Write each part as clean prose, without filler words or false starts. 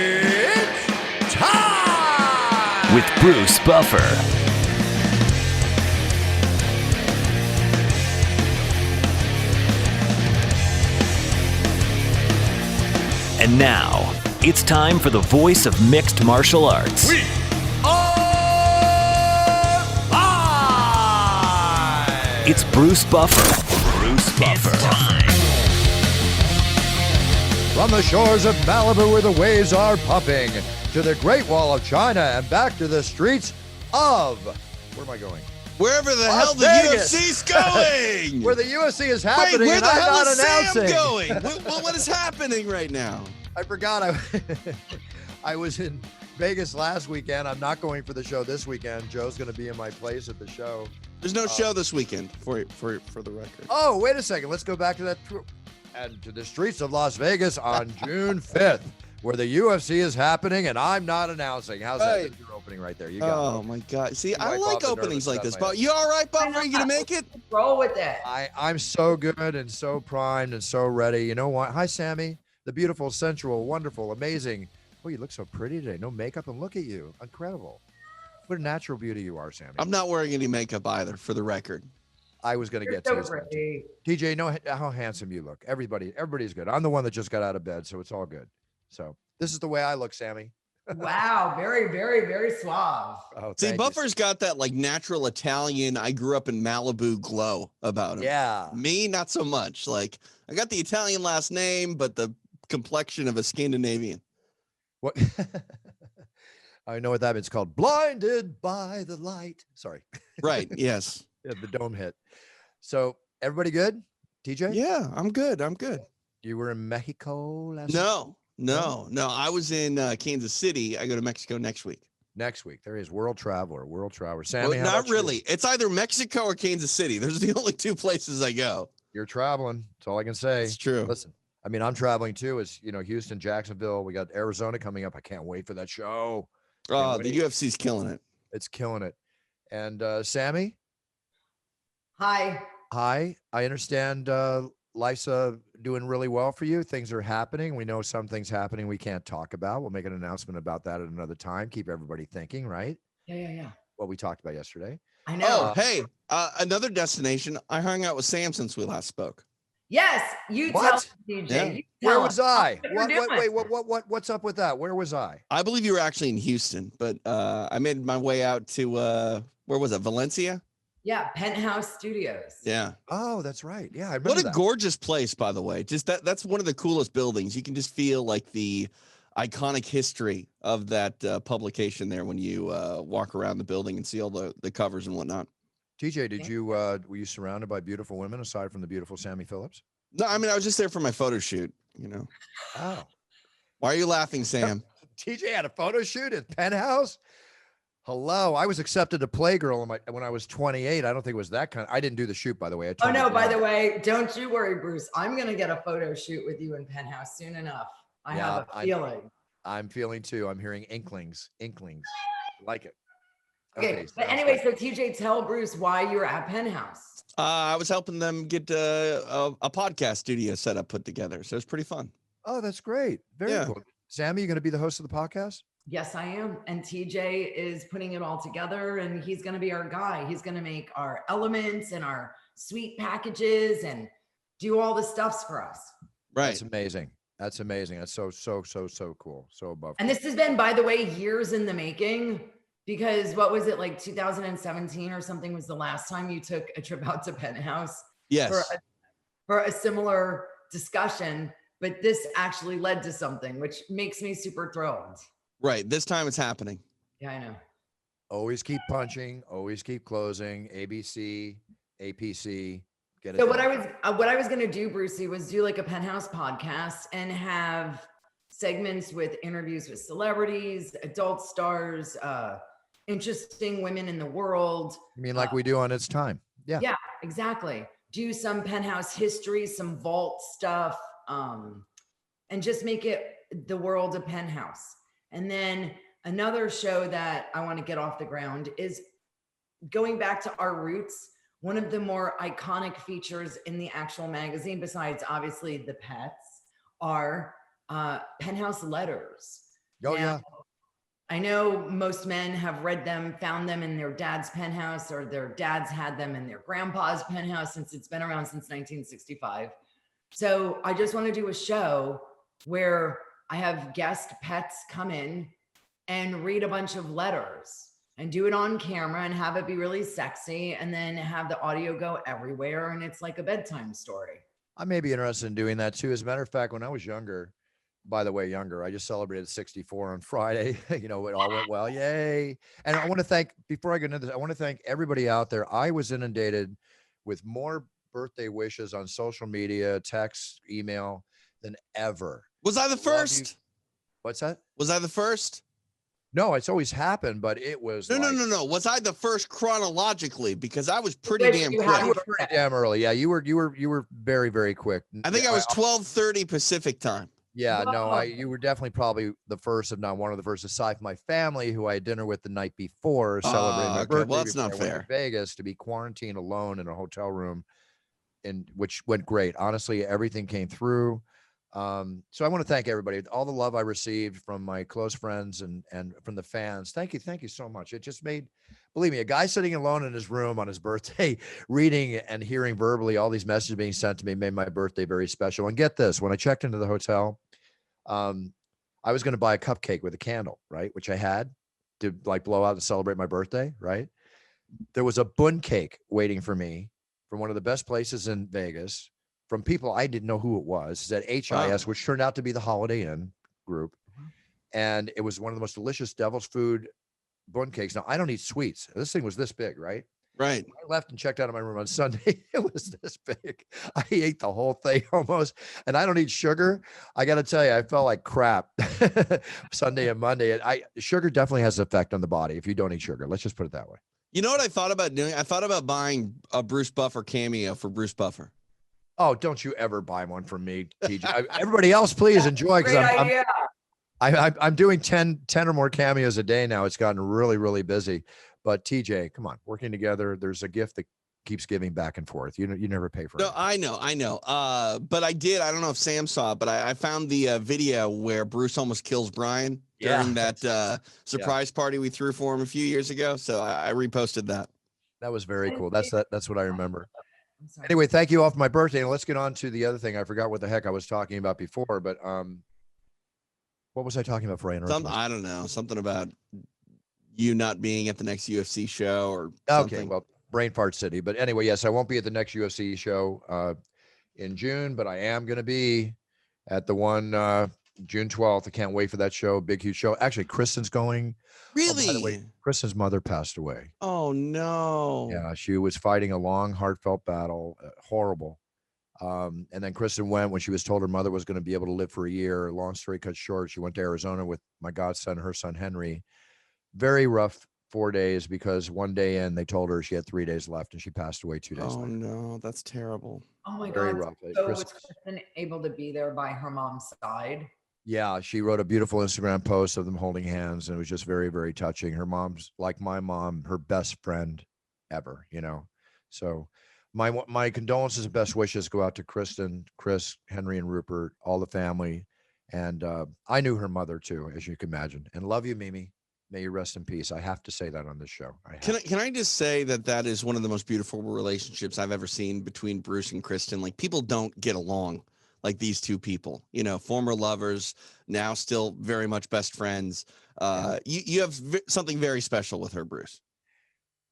It's time! With Bruce Buffer. And now, it's time for the voice of mixed martial arts. We are live! It's Bruce Buffer. Bruce Buffer. It's time. From the shores of Malibu where the waves are pumping, to the Great Wall of China and back to the streets of... Where am I going? Wherever the Las hell the Vegas. UFC's going. Where the UFC is happening. Wait, where and the I'm hell not is announcing. Sam going? What is happening right now? I forgot I was in Vegas last weekend. I'm not going for the show this weekend. Joe's going to be in my place at the show. There's no show this weekend for the record. Oh, wait a second. Let's go back to that. And to the streets of Las Vegas on June 5th, where the UFC is happening, and I'm not announcing. How's that? Right. Your opening right there. You got Oh it. my God! See, I wipe off like the openings nervous like this. stuff, But you all right, Buffer? Are you gonna make it? Roll with it. I'm so good and so primed and so ready. You know what? Hi, Sammy. The beautiful, sensual, wonderful, amazing. Oh, you look so pretty today. No makeup, and look at you. Incredible. What a natural beauty you are, Sammy. I'm not wearing any makeup either, for the record. I was going to You're get to so this. pretty. TJ, know how handsome you look. Everybody's good. I'm the one that just got out of bed, so it's all good. So this is the way I look, Sammy. Wow, very, very, very suave. Oh, See, thank you. Buffer's got that like natural Italian. I grew up in Malibu glow about him. Yeah. Me, not so much. Like I got the Italian last name, but the complexion of a Scandinavian. What? I know what that means. It's called blinded by the light. Sorry. Right. Yes. Yeah, the dome hit. So everybody good? TJ? Yeah, I'm good. I'm good. You were in Mexico last No. I was in Kansas City. I go to Mexico next week. Next week. There is world traveler. Well, Sammy, how not about you? really. It's either Mexico or Kansas City. Those are the only two places I go. You're traveling. That's all I can say. It's true. Listen, I mean, I'm traveling too. It's, Houston, Jacksonville. We got Arizona coming up. I can't wait for that show. Oh, Can't the wait. UFC's killing it. It's killing it. And Sammy, Hi. hi. I understand life's doing really well for you. Things are happening. We know some things happening we can't talk about. We'll make an announcement about that at another time. Keep everybody thinking, right? Yeah. What we talked about yesterday. I know. Oh, hey, another destination. I hung out with Sam since we last spoke. Yes, you What? tell us, DJ. Yeah. You Where tell was us. I? What you're doing. What's up with that? Where was I? I believe you were actually in Houston, but I made my way out to where was it? Valencia? Yeah, Penthouse Studios. Yeah. Oh, that's right. Yeah, I remember What a that. gorgeous place, by the way. Just that's one of the coolest buildings. You can just feel like the iconic history of that publication there when you walk around the building and see all the covers and whatnot. TJ, did you were you surrounded by beautiful women aside from the beautiful Sammy Phillips? No, I mean, I was just there for my photo shoot, Oh. Why are you laughing, Sam? TJ had a photo shoot at Penthouse. Hello, I was accepted to Playgirl when I was 28. I don't think it was that kind. I didn't do the shoot, by the way. Oh, no, by the way, don't you worry, Bruce. I'm going to get a photo shoot with you in Penthouse soon enough. I have a feeling. I'm feeling too. I'm hearing inklings. I like it. Okay, but sounds anyway, good. so TJ, tell Bruce why you were at Penthouse. I was helping them get a podcast studio set up, put together. So it's pretty fun. Oh, that's great. Very Yeah. cool. Sammy, you going to be the host of the podcast? Yes, I am. And TJ is putting it all together and he's going to be our guy. He's going to make our elements and our sweet packages and do all the stuffs for us. Right. That's amazing. That's amazing. That's so cool. So above. And this has been, by the way, years in the making because what was it, like 2017 or something was the last time you took a trip out to Penthouse Yes. for a similar discussion, but this actually led to something, which makes me super thrilled. Right. This time it's happening. Yeah, I know. Always keep punching. Always keep closing. ABC, APC. Get it. So done. what I was going to do, Brucey, was do like a Penthouse podcast and have segments with interviews with celebrities, adult stars, interesting women in the world. You mean like we do on It's Time? Yeah. Yeah, exactly. Do some Penthouse history, some vault stuff, and just make it the world of Penthouse. And then another show that I want to get off the ground is going back to our roots. One of the more iconic features in the actual magazine, besides obviously the pets, are Penthouse letters. Oh, Now, yeah. I know most men have read them, found them in their dad's penthouse, or their dads had them in their grandpa's penthouse, since it's been around since 1965. So I just want to do a show where I have guest pets come in and read a bunch of letters and do it on camera and have it be really sexy, and then have the audio go everywhere. And it's like a bedtime story. I may be interested in doing that too. As a matter of fact, when I was younger, by the way, I just celebrated 64 on Friday. It all went well. Yay. And I want to thank, before I get into this, I want to thank everybody out there. I was inundated with more birthday wishes on social media, text, email than ever. Was I the first? What's that? Was I the first? No, it's always happened, but it was No. Was I the first chronologically? Because I was pretty damn You quick. were pretty damn early. Yeah, you were very, very quick. I think I was 12:30 Pacific time. Yeah, no, Whoa. you were definitely probably the first, if not one of the first, aside from my family, who I had dinner with the night before, celebrating my Okay, birthday. well, that's before not I went to fair. Vegas, to be quarantined alone in a hotel room, and which went great. Honestly, everything came through. So I want to thank everybody, all the love I received from my close friends and from the fans. Thank you so much. It just made, believe me, a guy sitting alone in his room on his birthday, reading and hearing verbally all these messages being sent to me, made my birthday very special. And get this, when I checked into the hotel, I was going to buy a cupcake with a candle, right? Which I had to like blow out and celebrate my birthday, right? There was a bun cake waiting for me from one of the best places in Vegas, from people I didn't know who it was. It's at HIS, Wow. which turned out to be the Holiday Inn group. And it was one of the most delicious devil's food bun cakes. Now, I don't eat sweets. This thing was this big, right? Right. I left and checked out of my room on Sunday. It was this big. I ate the whole thing almost. And I don't eat sugar. I got to tell you, I felt like crap Sunday and Monday. Sugar definitely has an effect on the body if you don't eat sugar. Let's just put it that way. You know what I thought about doing? I thought about buying a Bruce Buffer cameo for Bruce Buffer. Oh, don't you ever buy one from me, TJ. Everybody else, please enjoy, because I'm doing 10 or more cameos a day now. It's gotten really, really busy. But TJ, come on, working together, there's a gift that keeps giving back and forth. You never pay for it. No, I know. But I don't know if Sam saw it, but I found the video where Bruce almost kills Brian during that surprise party we threw for him a few years ago. So I reposted that. That was very cool. That's what I remember. Anyway, thank you all for my birthday. And let's get on to the other thing. I forgot what the heck I was talking about before, but what was I talking about before I interrupted? I don't know. Something about you not being at the next UFC show or something. Okay, well, brain fart city. But anyway, yes, I won't be at the next UFC show in June, but I am going to be at the one June 12th. I can't wait for that show. Big, huge show. Actually, Kristen's going. Really? Oh, by the way, Kristen's mother passed away. Oh, no. Yeah, she was fighting a long, heartfelt battle. Horrible. And then Kristen went when she was told her mother was going to be able to live for a year. Long story cut short, she went to Arizona with my godson, her son, Henry. Very rough 4 days, because one day in, they told her she had 3 days left, and she passed away 2 days later. Oh, no, that's terrible. Oh my Very God. rough. So was Kristen able to be there by her mom's side? Yeah, she wrote a beautiful Instagram post of them holding hands, and it was just very, very touching. Her mom's like my mom, her best friend ever, So my condolences and best wishes go out to Kristen, Chris, Henry, and Rupert, all the family. And I knew her mother too, as you can imagine. And love you, Mimi. May you rest in peace. I have to say that on this show. Can I just say that is one of the most beautiful relationships I've ever seen between Bruce and Kristen. Like, people don't get along like these two people, former lovers, now still very much best friends. You have something very special with her, Bruce.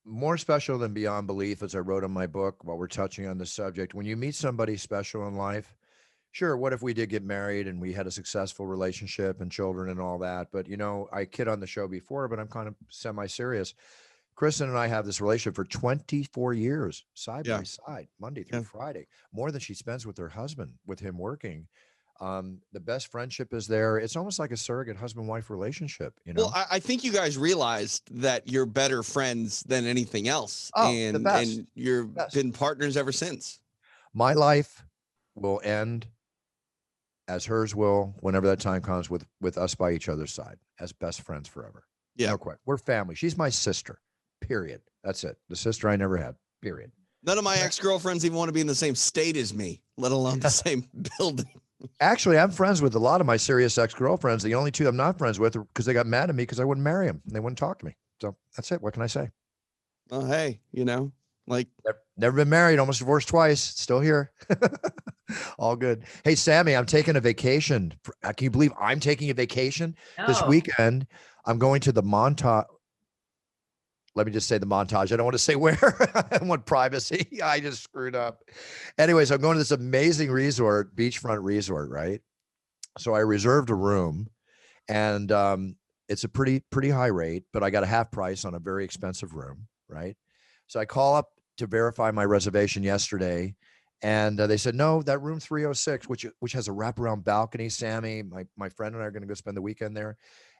More special than beyond belief, as I wrote in my book while we're touching on this subject. When you meet somebody special in life, sure, what if we did get married and we had a successful relationship and children and all that? But, I kid on the show before, but I'm kind of semi-serious. Kristen and I have this relationship for 24 years, side by side, Monday through Friday, more than she spends with her husband, with him working. The best friendship is there. It's almost like a surrogate husband-wife relationship, Well, I think you guys realized that you're better friends than anything else. Oh, and, the best. and you've been partners ever since. My life will end as hers will, whenever that time comes, with us by each other's side as best friends forever. Yeah. No question. We're family. She's my sister, period. That's it. The sister I never had, period. None of my ex-girlfriends even want to be in the same state as me, let alone the same building. Actually, I'm friends with a lot of my serious ex-girlfriends. The only two I'm not friends with are because they got mad at me because I wouldn't marry them. And they wouldn't talk to me. So that's it. What can I say? Oh, hey, like Never been married, almost divorced twice. Still here. All good. Hey, Sammy, I'm taking a vacation. Can you believe I'm taking a vacation this No. weekend? I'm going to the montage. Let me just say the montage. I don't want to say where. I want privacy. I just screwed up. Anyways, I'm going to this amazing resort, beachfront resort, right? So I reserved a room, and it's a pretty high rate, but I got a half price on a very expensive room, right? So I call up to verify my reservation yesterday, and they said no, that room 306, which has a wraparound balcony. Sammy, my friend and I are going to go spend the weekend there,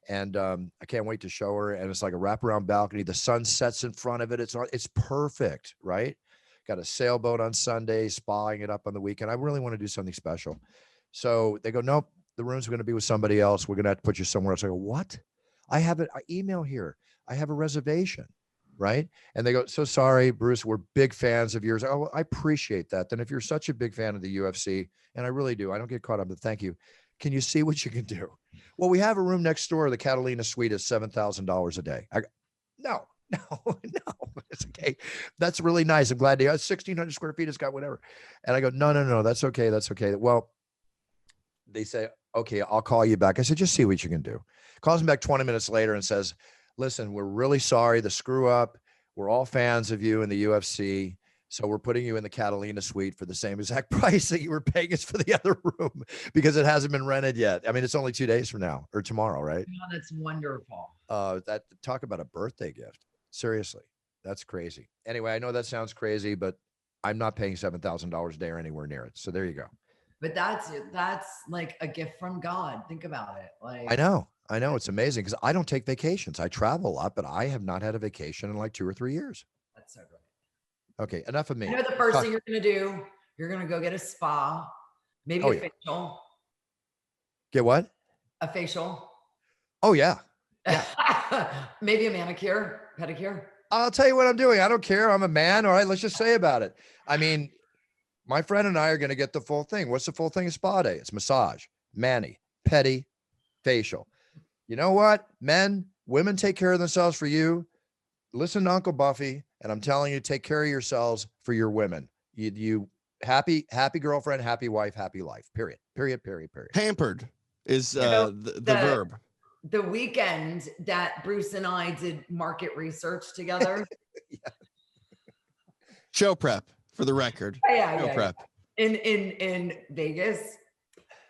and I can't wait to show her. And it's like a wraparound balcony. The sun sets in front of it. It's perfect, right? Got a sailboat on Sunday, spying it up on the weekend. I really want to do something special. So they go, nope, the room's going to be with somebody else. We're going to have to put you somewhere else. I go, what? I have it. I email here. I have a reservation, right? And they go, so sorry, Bruce, we're big fans of yours. Oh, well, I appreciate that. Then if you're such a big fan of the UFC, and I really do, I don't get caught up, but thank you. Can you see what you can do? Well, we have a room next door. The Catalina Suite is $7,000 a day. I go, no, it's okay. That's really nice. I'm glad to hear 1,600 square feet. It's got whatever. And I go, no, that's okay. That's okay. Well, they say, okay, I'll call you back. I said, just see what you can do. Calls me back 20 minutes later and says, listen, we're really sorry, the screw up. We're all fans of you in the UFC. So we're putting you in the Catalina Suite for the same exact price that you were paying us for the other room because it hasn't been rented yet. I mean, it's only 2 days from now or tomorrow, right? Oh, that's wonderful. That talk about a birthday gift. Seriously, that's crazy. Anyway, I know that sounds crazy, but I'm not paying $7,000 a day or anywhere near it. So there you go. But that's like a gift from God. Think about it. Like I know. It's amazing because I don't take vacations. I travel a lot, but I have not had a vacation in like 2 or 3 years. that's so great. Okay, enough of me. I know the first thing you're gonna do. You're gonna go get a spa, maybe a facial. Get what? A facial. Oh yeah. Maybe a manicure, pedicure. I'll tell you what I'm doing. I don't care. I'm a man. All right, let's just say about it. I mean, my friend and I are going to get the full thing. What's the full thing of spa day? It's massage, mani, pedi, facial. You know what? Men, women take care of themselves for you. Listen to Uncle Buffy, and I'm telling you, take care of yourselves for your women. You happy girlfriend, happy wife, happy life. Period. Pampered is the verb. The weekend that Bruce and I did market research together. Show prep, for the record. Show prep. In Vegas,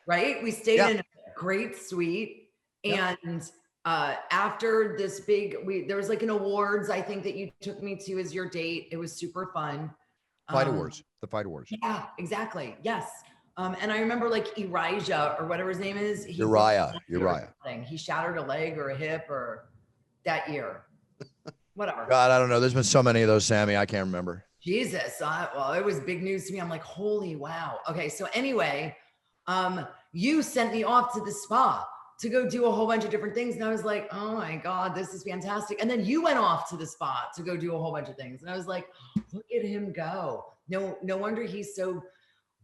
right? We stayed in a great suite. And after this there was like an awards, I think, that you took me to as your date. It was super fun. The Fight Awards. Yeah, exactly. Yes. And I remember like Elijah or whatever his name is. Uriah. He shattered a leg or a hip or that year. Whatever. God, I don't know. There's been so many of those, Sammy. I can't remember. Jesus. Well, it was big news to me. I'm like, holy wow. Okay. So anyway, you sent me off to the spa to go do a whole bunch of different things. And I was like, oh my God, this is fantastic. And then you went off to the spa to go do a whole bunch of things. And I was like, look at him go. No wonder he's so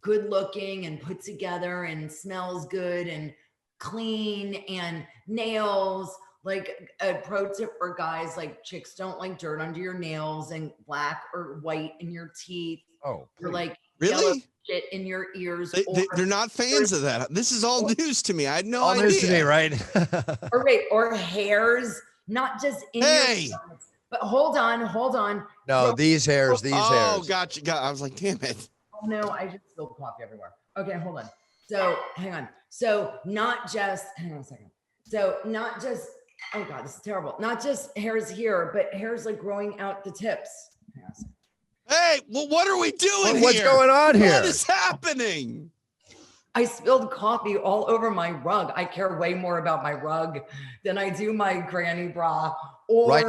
good looking and put together and smells good and clean and nails. Like a pro tip for guys, like chicks don't like dirt under your nails and black or white in your teeth. Oh, or like really? Shit in your ears. They're not fans of that. This is all news to me. I had no idea. All news to me, right? or hairs, not just in your ears. But hold on. No, these hairs. Oh, gotcha. I was like, damn it. Oh no, I just spilled coffee everywhere. Okay, hold on. So hang on. So not just, hang on a second. So not just, oh God, this is terrible. Not just hairs here, but hairs like growing out the tips. Hang on a second. Hey, well, what are we doing here? What's going on here? What is happening? I spilled coffee all over my rug. I care way more about my rug than I do my granny bra. Or right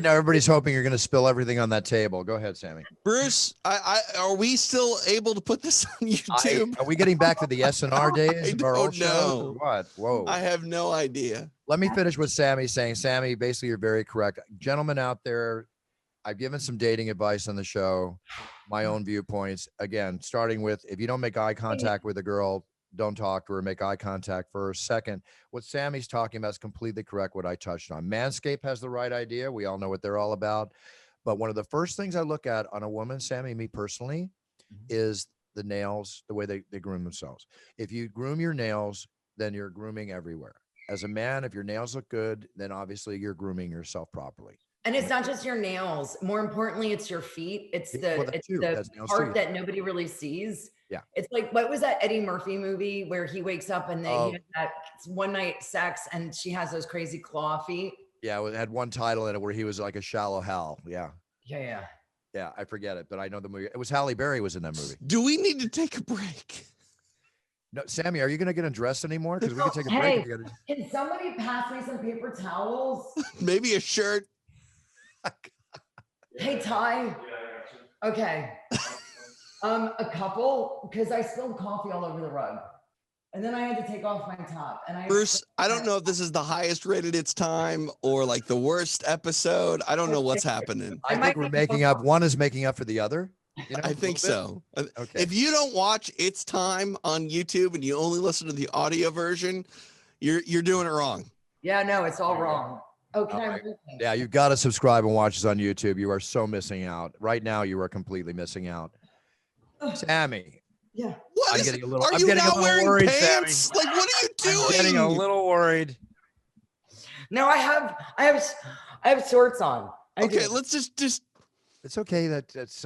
now, everybody's hoping you're going to spill everything on that table. Go ahead, Sammy. Bruce, are we still able to put this on YouTube? Are we getting back to the SNR days of our old shows or what? Whoa. I have no idea. Let me finish what Sammy's saying. Sammy, basically, you're very correct. Gentlemen out there, I've given some dating advice on the show, my own viewpoints. Again, starting with, if you don't make eye contact with a girl, don't talk to her, make eye contact first. Second, what Sammy's talking about is completely correct, what I touched on. Manscaped has the right idea. We all know what they're all about. But one of the first things I look at on a woman, Sammy, me personally, is the nails, the way they groom themselves. If you groom your nails, then you're grooming everywhere. As a man, if your nails look good, then obviously you're grooming yourself properly. And it's not just your nails. More importantly, it's your feet. It's Well, the that it's too. the That's nails part too. that nobody really sees. Yeah. It's like, what was that Eddie Murphy movie where he wakes up and he Oh. has that one night sex and she has those crazy claw feet? Yeah, it had one title in it where he was like a shallow Hal. Yeah. Yeah. Yeah, I forget it, but I know the movie. It was Halle Berry was in that movie. Do we need to take a break? No, Sammy, are you going to get undressed anymore? Because we can take a break. Hey, If you gotta... can somebody pass me some paper towels? Maybe a shirt. Hey, Ty. Okay. A couple, because I spilled coffee all over the rug. And then I had to take off my top. And Bruce, I don't know if this is the highest rated It's Time or like the worst episode. I don't know what's happening. I think we're making up. One is making up for the other. You know, I think so. Okay. If you don't watch It's Time on YouTube and you only listen to the audio version, you're doing it wrong. Yeah, no, it's all wrong. Oh, can I? Yeah, you've got to subscribe and watch us on YouTube. You are so missing out. Right now, you are completely missing out. Sammy. Yeah. What? I'm getting a little. Are I'm you getting not a little wearing worried, pants? Sammy. Like, what are you doing? I'm getting a little worried. No, I have shorts on. Okay, let's just. It's okay. That's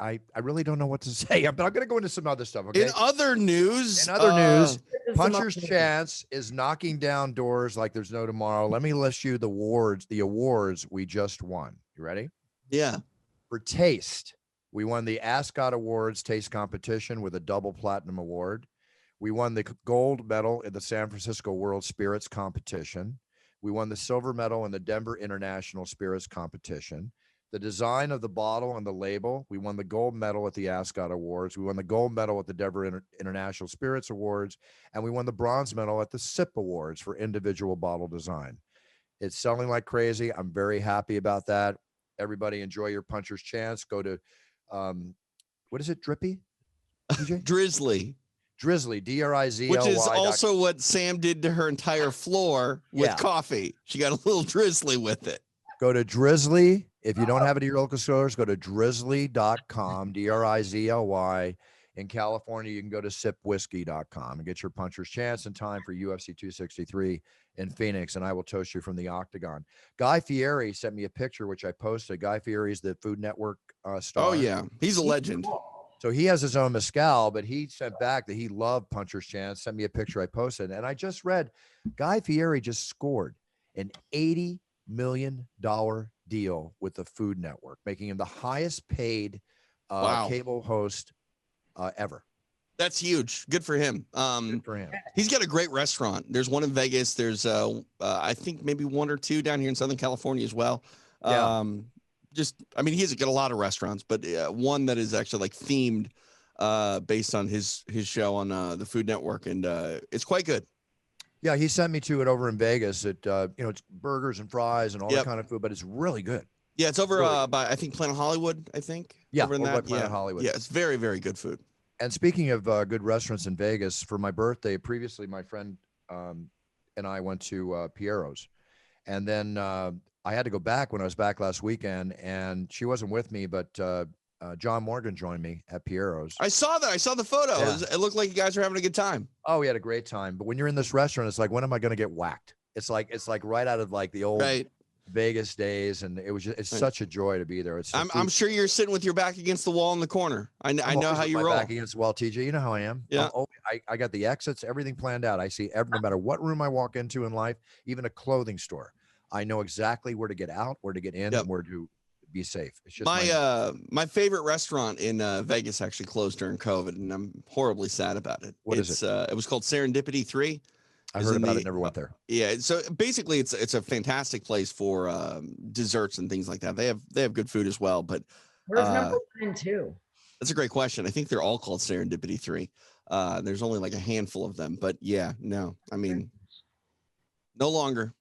I really don't know what to say, but I'm going to go into some other stuff. Okay. In other news, Puncher's Chance is knocking down doors like there's no tomorrow. Let me list you the awards we just won. You ready? Yeah. For taste, we won the Ascot Awards Taste Competition with a double platinum award. We won the gold medal in the San Francisco World Spirits Competition. We won the silver medal in the Denver International Spirits Competition. The design of the bottle and the label, we won the gold medal at the Ascot Awards. We won the gold medal at the Denver International Spirits Awards, and we won the bronze medal at the SIP Awards for individual bottle design. It's selling like crazy. I'm very happy about that. Everybody enjoy your Puncher's Chance. Go to, what is it, Drippy? Drizzly. Drizzly, DRIZLY. Which is also what Sam did to her entire floor with coffee. She got a little drizzly with it. Go to Drizzly. If you don't have it at your local stores, go to drizzly.com, DRIZLY. In California, you can go to sipwhiskey.com and get your Puncher's Chance in time for UFC 263 in Phoenix, and I will toast you from the octagon. Guy Fieri sent me a picture, which I posted. Guy Fieri is the Food Network star. Oh, yeah. He's a legend. So he has his own mezcal, but he sent back that he loved Puncher's Chance, sent me a picture I posted. And I just read Guy Fieri just scored an $80 million deal with the Food Network, making him the highest paid cable host ever. That's huge. Good for him. Good for him. He's got a great restaurant. There's one in Vegas. There's I think maybe one or two down here in Southern California as well. Yeah. He's got a lot of restaurants, but one that is actually like themed based on his show on the Food Network, and it's quite good. Yeah, he sent me to it over in Vegas. It's burgers and fries and all that kind of food, but it's really good. Yeah, it's over by I think Planet Hollywood. I think. Yeah, over in over that. by Planet Hollywood. Yeah, it's very, very good food. And speaking of good restaurants in Vegas, for my birthday, previously my friend and I went to Piero's, and then I had to go back when I was back last weekend, and she wasn't with me, but John Morgan joined me at Piero's. I saw that. I saw the photo. Yeah. It looked like you guys were having a good time. Oh, we had a great time. But when you're in this restaurant, it's like, when am I going to get whacked? It's like right out of like the old Vegas days, and it's such a joy to be there. I'm sure you're sitting with your back against the wall in the corner. I know how you roll. Back against the wall, TJ. You know how I am. Yeah. I got the exits, everything planned out. I see no matter what room I walk into in life, even a clothing store, I know exactly where to get out, where to get in, and where to be safe. It's just my favorite restaurant in Vegas actually closed during COVID, and I'm horribly sad about it. What is it? It was called Serendipity 3. I heard about it, never went there. Yeah, so basically it's a fantastic place for desserts and things like that. They have good food as well, but where's number 1 and 2? That's a great question. I think they're all called Serendipity 3. There's only like a handful of them, but no longer.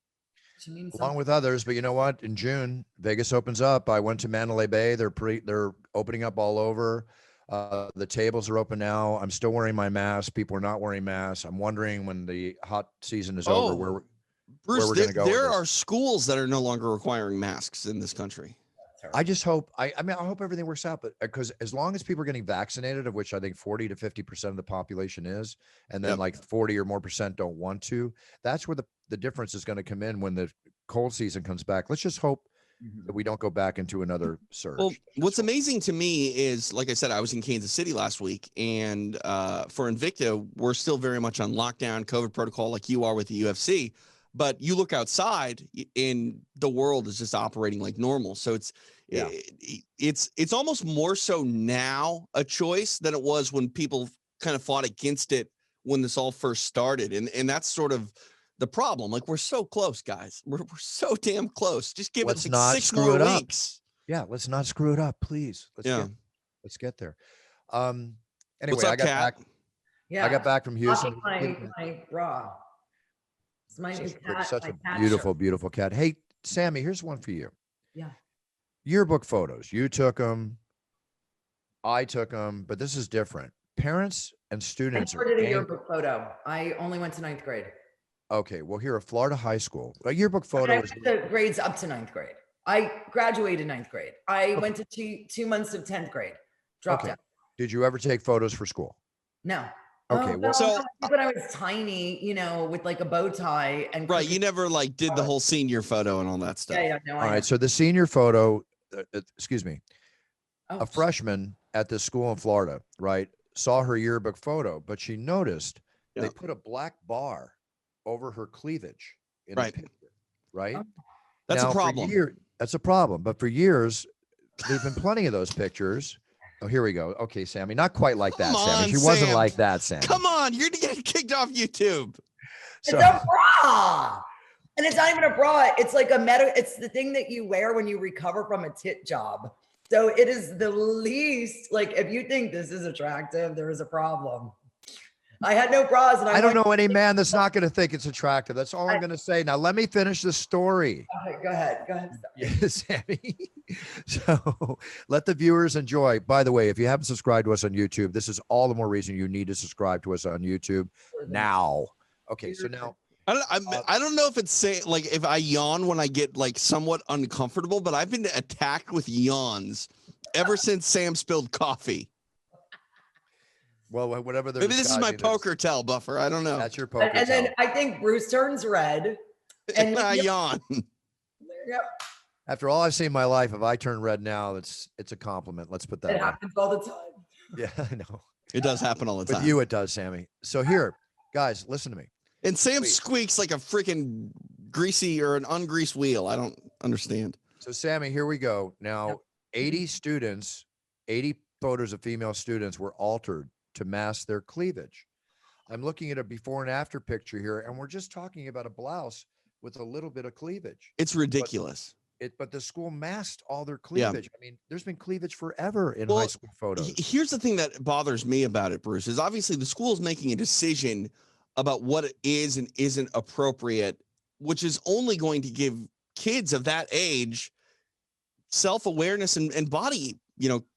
Along with others, but you know what? In June, Vegas opens up. I went to Mandalay Bay. They're opening up all over. The tables are open now. I'm still wearing my mask. People are not wearing masks. I'm wondering when the hot season is over, where Bruce, we're going to go. There are schools that are no longer requiring masks in this country. I just hope, I mean, I hope everything works out, but because as long as people are getting vaccinated, of which I think 40 to 50% of the population is, and then like 40 or more percent don't want to, that's where the difference is going to come in when the cold season comes back. Let's just hope that we don't go back into another surge. Well, what's amazing to me is, like I said, I was in Kansas City last week, and for Invicta, we're still very much on lockdown, COVID protocol, like you are with the UFC. But you look outside, and the world is just operating like normal. So it's almost more so now a choice than it was when people kind of fought against it when this all first started, and that's sort of the problem. Like, we're so close, guys. We're so damn close. Just give it like 6 more weeks. Yeah, let's not screw it up, please. Let's get there. Anyway, what's up, I got Kat? back. Yeah, I got back from Houston. My bra. It's my new cat. Such a beautiful, beautiful cat. Hey, Sammy, here's one for you. Yeah. Yearbook photos. You took them. I took them, but this is different. Parents and students. I did a yearbook photo. I only went to 9th grade. Okay, well, here at Florida High School, a yearbook photo is the grades up to 9th grade. I graduated 9th grade. I went to two months of 10th grade. Dropped out. Did you ever take photos for school? No. Okay, well, so when I was tiny, with like a bow tie and right, you never like did the whole senior photo and all that stuff. Yeah, no. All right, so the senior photo, excuse me, a freshman at this school in Florida, right, saw her yearbook photo, but she noticed they put a black bar over her cleavage in the picture, right? That's a problem. That's a problem, but for years, there's been plenty of those pictures. Oh, here we go. Okay, Sammy, not quite like that, Sammy. She wasn't like that, Sammy. Come on, you're gonna get kicked off YouTube. It's a bra, and it's not even a bra. It's like it's the thing that you wear when you recover from a tit job. So it is the least, like, if you think this is attractive, there is a problem. I had no bras, and I don't know any man that's not going to think it's attractive. That's all I'm going to say. Now, let me finish the story. Okay, go ahead. Yes, Sammy. So let the viewers enjoy. By the way, if you haven't subscribed to us on YouTube, this is all the more reason you need to subscribe to us on YouTube now. Okay, so now. I don't know if it's like if I yawn when I get like somewhat uncomfortable, but I've been attacked with yawns ever since Sam spilled coffee. Well, whatever. Maybe this is my poker tell, Buffer. I don't know. That's your poker tell. And then I think Bruce turns red. And I yawn. Yep. After all I've seen in my life, if I turn red now, it's a compliment. Let's put that. It happens all the time. Yeah, I know. It does happen all the time. With you, it does, Sammy. So here, guys, listen to me. And Sam squeaks like a freaking greasy or an ungreased wheel. I don't understand. So, Sammy, here we go. Now, 80 students, 80 photos of female students were altered to mask their cleavage. I'm looking at a before and after picture here, and we're just talking about a blouse with a little bit of cleavage. It's ridiculous. But the school masked all their cleavage. I mean, there's been cleavage forever in high school photos. Here's the thing that bothers me about it, Bruce, is obviously the school is making a decision about what is and isn't appropriate, which is only going to give kids of that age self-awareness and body,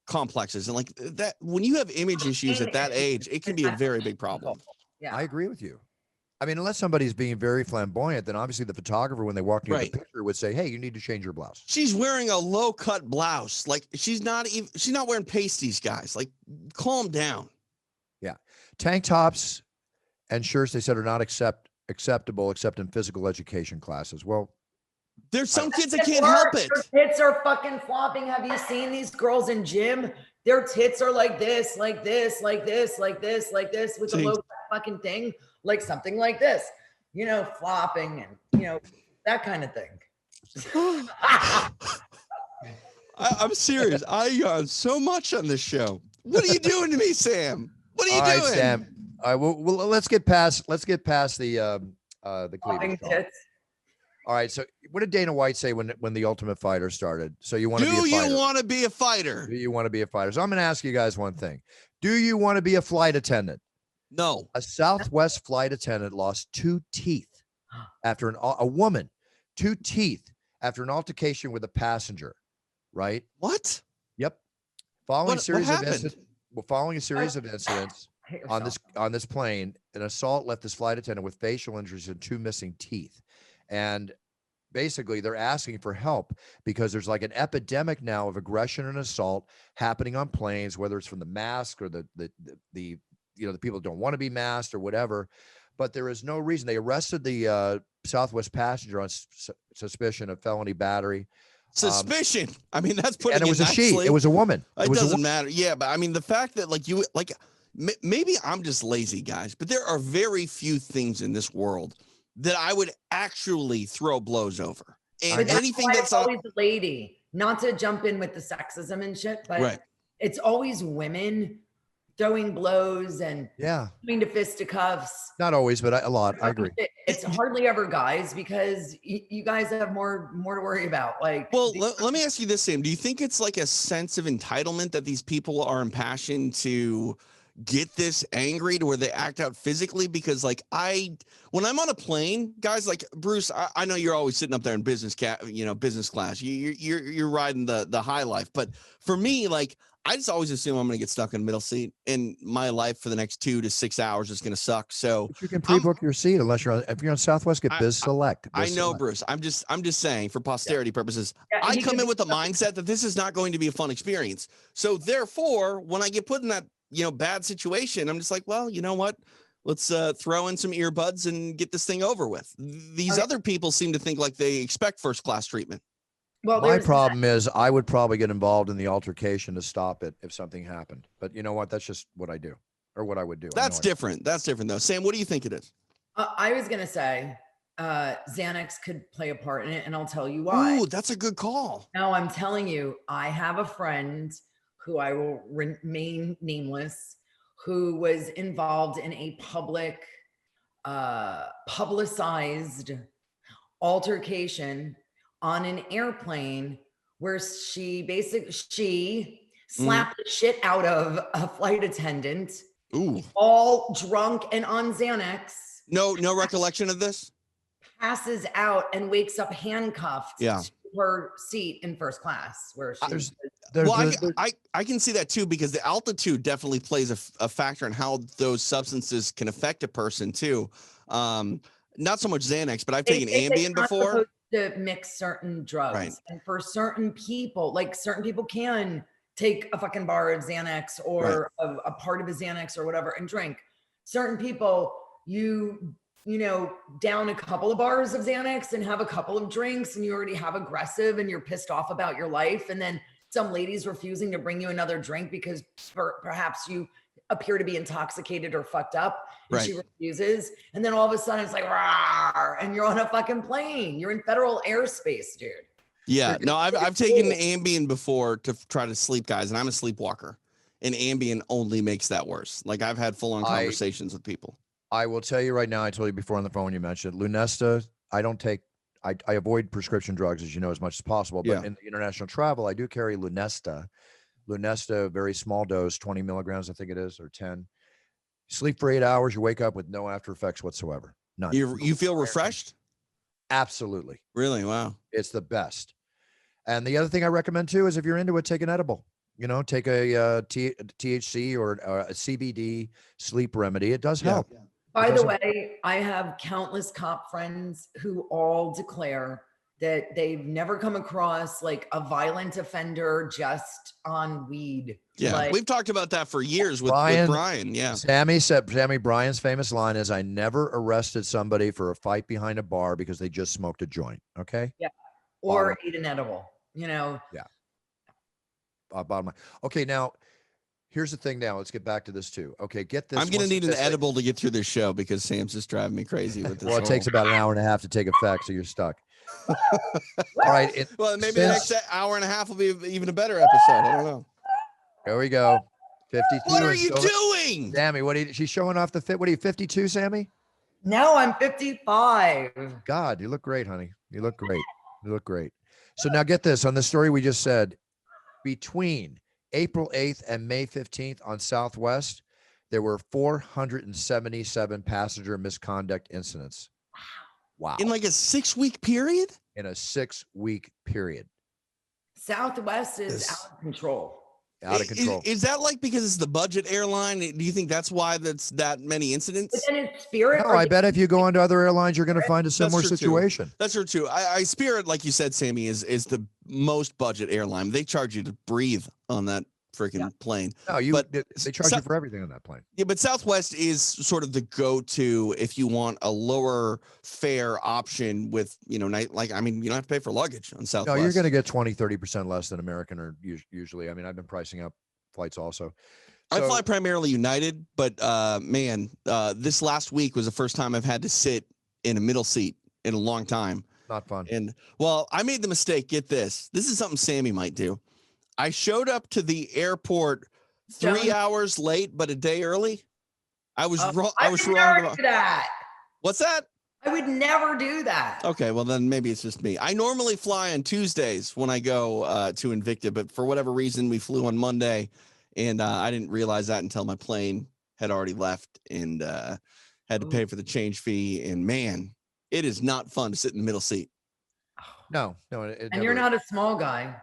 complexes. And like that, when you have image issues at that age, it can be a very big problem. Yeah, I agree with you. I mean, unless somebody's being very flamboyant, then obviously the photographer, when they walk near the picture, would say, "Hey, you need to change your blouse." She's wearing a low-cut blouse. Like she's not wearing pasties, guys. Like, calm down. Yeah, tank tops and shirts, they said, are not acceptable except in physical education classes. Well, there's some kids that can't help it. Their tits are fucking flopping. Have you seen these girls in gym? Their tits are like this, like this, like this, like this, like this, with a low fucking thing, like something like this, flopping and, that kind of thing. I'm serious. I yawn so much on this show. What are you doing to me, Sam? What are you doing? All right, Sam. All right, well, let's get past the cleavage. All right, so what did Dana White say when the Ultimate Fighter started? So you want to be a fighter? Do you want to be a fighter? Do you want to be a fighter? So I'm going to ask you guys one thing. Do you want to be a flight attendant? No. A Southwest flight attendant lost 2 teeth after a woman, 2 teeth after an altercation with a passenger, right? What? Yep. Following series of incidents. Well, following a series of incidents Hit on yourself. this plane, an assault left this flight attendant with facial injuries and 2 missing teeth. And basically, they're asking for help because there's like an epidemic now of aggression and assault happening on planes, whether it's from the mask or the the people that don't want to be masked or whatever. But there is no reason. They arrested the Southwest passenger on suspicion of felony battery. Suspicion. I mean, that's putting And it was a she. nicely. It was a woman. It was doesn't matter. Yeah, but I mean, the fact that maybe I'm just lazy, guys, but there are very few things in this world that I would actually throw blows over. And But that's anything why that's it's always a lady, not to jump in with the sexism and shit, but right. it's always women throwing blows and coming to fisticuffs. Not always, but a lot. I agree. It's hardly ever guys because you guys have more to worry about. Like, well, let me ask you this, Sam. Do you think it's like a sense of entitlement that these people are impassioned to get this angry to where they act out physically? Because like when I'm on a plane, guys, like Bruce, I know you're always sitting up there in business class. You're riding the high life. But for me, like, I just always assume I'm going to get stuck in the middle seat, and my life for the next 2 to 6 hours is going to suck. So but you can pre-book your seat unless if you're on Southwest, get Biz Select. I know, Bruce. I'm just saying for posterity purposes. Yeah, I come in with the mindset that this is not going to be a fun experience. So therefore, when I get put in that bad situation, I'm just like, well, you know what? Let's throw in some earbuds and get this thing over with. These other people seem to think like they expect first class treatment. Well, my problem is I would probably get involved in the altercation to stop it if something happened. But you know what? That's just what I do, or what I would do. That's different. That's different, though. Sam, what do you think it is? I was going to say Xanax could play a part in it, and I'll tell you why. Ooh, that's a good call. No, I'm telling you, I have a friend who I will remain nameless, who was involved in a publicized altercation on an airplane where she slapped the shit out of a flight attendant. Ooh. All drunk and on Xanax. No recollection of this? Passes out and wakes up handcuffed to her seat in first class where she I can see that too, because the altitude definitely plays a factor in how those substances can affect a person too. Not so much Xanax, but I've taken Ambien before. To mix certain drugs, right. And for certain people, like certain people can take a fucking bar of Xanax or a part of a Xanax or whatever and drink. Certain people, you down a couple of bars of Xanax and have a couple of drinks and you already have aggressive and you're pissed off about your life. And then some lady's refusing to bring you another drink because perhaps you appear to be intoxicated or fucked up, and she refuses. And then all of a sudden it's like, rawr, and you're on a fucking plane. You're in federal airspace, dude. Yeah, no, I've taken Ambien before to try to sleep, guys, and I'm a sleepwalker, and Ambien only makes that worse. Like, I've had full-on conversations with people. I will tell you right now, I told you before on the phone, you mentioned Lunesta. I don't take, I avoid prescription drugs, as you know, as much as possible. But in the international travel, I do carry Lunesta. Lunesta, very small dose, 20 milligrams, I think it is, or 10. Sleep for 8 hours, you wake up with no after effects whatsoever. None. You feel refreshed? Absolutely. Really? Wow. It's the best. And the other thing I recommend too is if you're into it, take an edible. Take a THC or a CBD sleep remedy. It does help. Yeah. By the way, I have countless cop friends who all declare that they've never come across like a violent offender just on weed. Yeah, like, we've talked about that for years with Brian. Yeah, Sammy Bryan's famous line is, "I never arrested somebody for a fight behind a bar because they just smoked a joint." Okay. Yeah. Or ate an edible. Yeah. Bottom line. Okay, now here's the thing. Now let's get back to this too. Okay, get this. I'm gonna need an edible to get through this show because Sam's just driving me crazy with this. Well, it takes about an hour and a half to take effect, so you're stuck. All right. Well, maybe the next hour and a half will be even a better episode. I don't know. There we go. 52. What are you doing? Sammy, she's showing off the fit. What are you, 52, Sammy? No, I'm 55. God, you look great, honey. You look great. You look great. So now get this on the story we just said. Between April 8th and May 15th on Southwest, there were 477 passenger misconduct incidents. Wow. In like a 6-week period? In a 6-week period. Southwest is out of control. out of control. Is that like because it's the budget airline? Do you think that's why that's that many But incidents? then it's Spirit. No, or I the- bet if you go onto other airlines, you're going to find a similar true, too. situation. That's true too. I Spirit, like you said, Sammy, is the most budget airline. They charge you to breathe on that freaking plane. No, But they charge you for everything on that plane. Yeah, but Southwest is sort of the go-to if you want a lower fare option with, you know, like, I mean, you don't have to pay for luggage on No, Southwest. you're going to get 20-30% less than American or usually. I mean, I've been pricing up flights also. I fly primarily United, but man, this last week was the first time I've had to sit in a middle seat in a long time. Not fun. And well, I made the mistake. Get this. This is something Sammy might do. I showed up to the airport 3 hours late, but a day early. I was wrong. I was wrong about that. What's that? I would never do that. Okay, well then maybe it's just me. I normally fly on Tuesdays when I go to Invicta, but for whatever reason we flew on Monday, and I didn't realize that until my plane had already left and had to pay for the change fee. And man, it is not fun to sit in the middle seat. No. And you're not a small guy.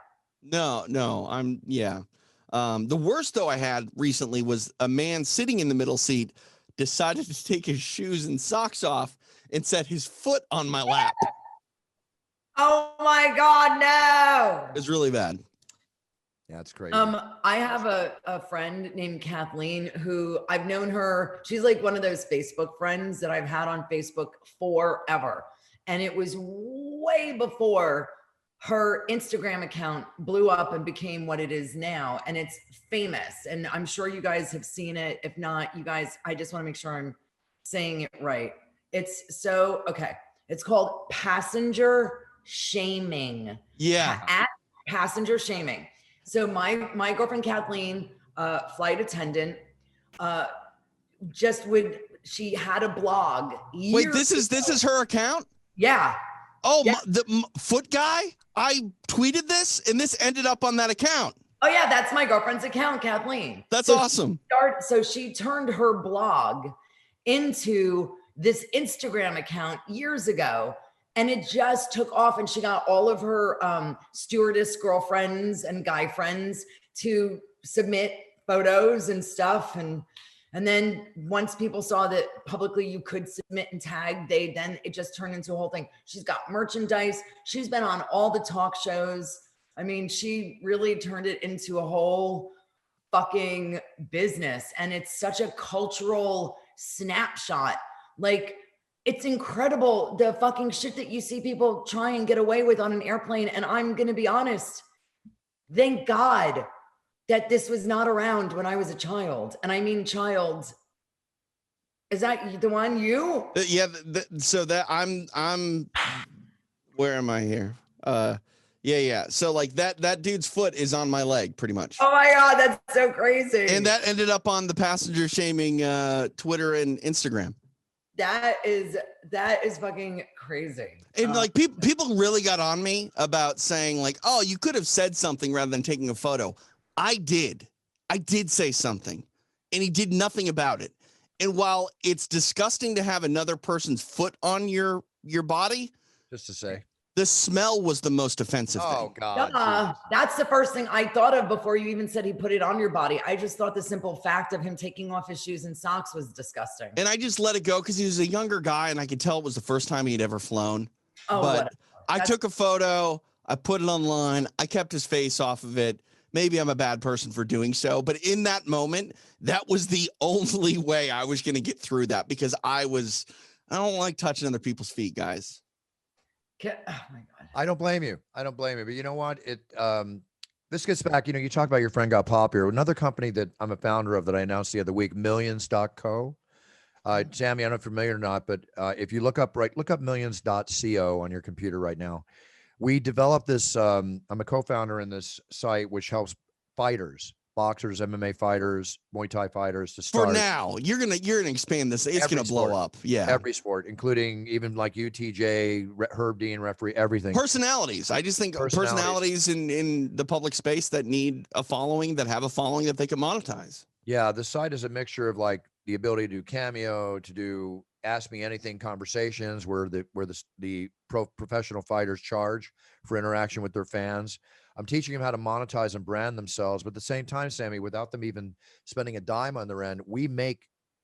No, the worst though I had recently was a man sitting in the middle seat decided to take his shoes and socks off and set his foot on my lap. Oh my God, no. It's really bad. Yeah, it's crazy. I have a friend named Kathleen who I've known her. She's like one of those Facebook friends that I've had on Facebook forever. And it was way before her Instagram account blew up and became what it is now. And it's famous. And I'm sure you guys have seen it. If not, you guys, I just want to make sure I'm saying it right. It's it's called passenger shaming. Yeah. At passenger shaming. So my girlfriend Kathleen, flight attendant, she had a blog. Wait, this is her account? Yeah. Oh, yeah. The foot guy? I tweeted this and this ended up on that account. Oh yeah, that's my girlfriend's account, Kathleen. That's awesome. So she turned her blog into this Instagram account years ago, and it just took off, and she got all of her stewardess girlfriends and guy friends to submit photos and stuff. And then once people saw that publicly you could submit and tag, then it just turned into a whole thing. She's got merchandise. She's been on all the talk shows. I mean, she really turned it into a whole fucking business. And it's such a cultural snapshot. Like, it's incredible, the fucking shit that you see people try and get away with on an airplane. And I'm going to be honest, thank God that this was not around when I was a child. And I mean child. Is that the one you? Yeah. So that I'm, where am I here? Yeah. So like that dude's foot is on my leg pretty much. Oh my God, that's so crazy. And that ended up on the passenger shaming Twitter and Instagram. That is fucking crazy. And like people really got on me about saying like, oh, you could have said something rather than taking a photo. I did say something and he did nothing about it. And while it's disgusting to have another person's foot on your body, just to say, the smell was the most offensive thing. Oh God. That's the first thing I thought of before you even said he put it on your body. I just thought the simple fact of him taking off his shoes and socks was disgusting. And I just let it go because he was a younger guy and I could tell it was the first time he'd ever flown. Oh, but I took a photo, I put it online, I kept his face off of it. Maybe I'm a bad person for doing so, but in that moment, that was the only way I was going to get through that because I don't like touching other people's feet, guys. Oh my God. I don't blame you. But you know what? This gets back, you talk about your friend got popular. Another company that I'm a founder of that I announced the other week, millions.co. Sammy, I don't know if you're familiar or not, but if you look up millions.co on your computer right now. We developed this, I'm a co-founder in this site, which helps fighters, boxers, MMA fighters, Muay Thai fighters to start. For now, you're gonna expand this. It's gonna blow up. Yeah, every sport, including even like UTJ, Herb Dean, referee, everything. Personalities. I just think personalities in the public space that need a following, that have a following that they can monetize. Yeah, the site is a mixture of like the ability to do Cameo, to do Ask Me Anything conversations where the professional fighters charge for interaction with their fans. I'm teaching them how to monetize and brand themselves, but at the same time, Sammy, without them even spending a dime on their end, we make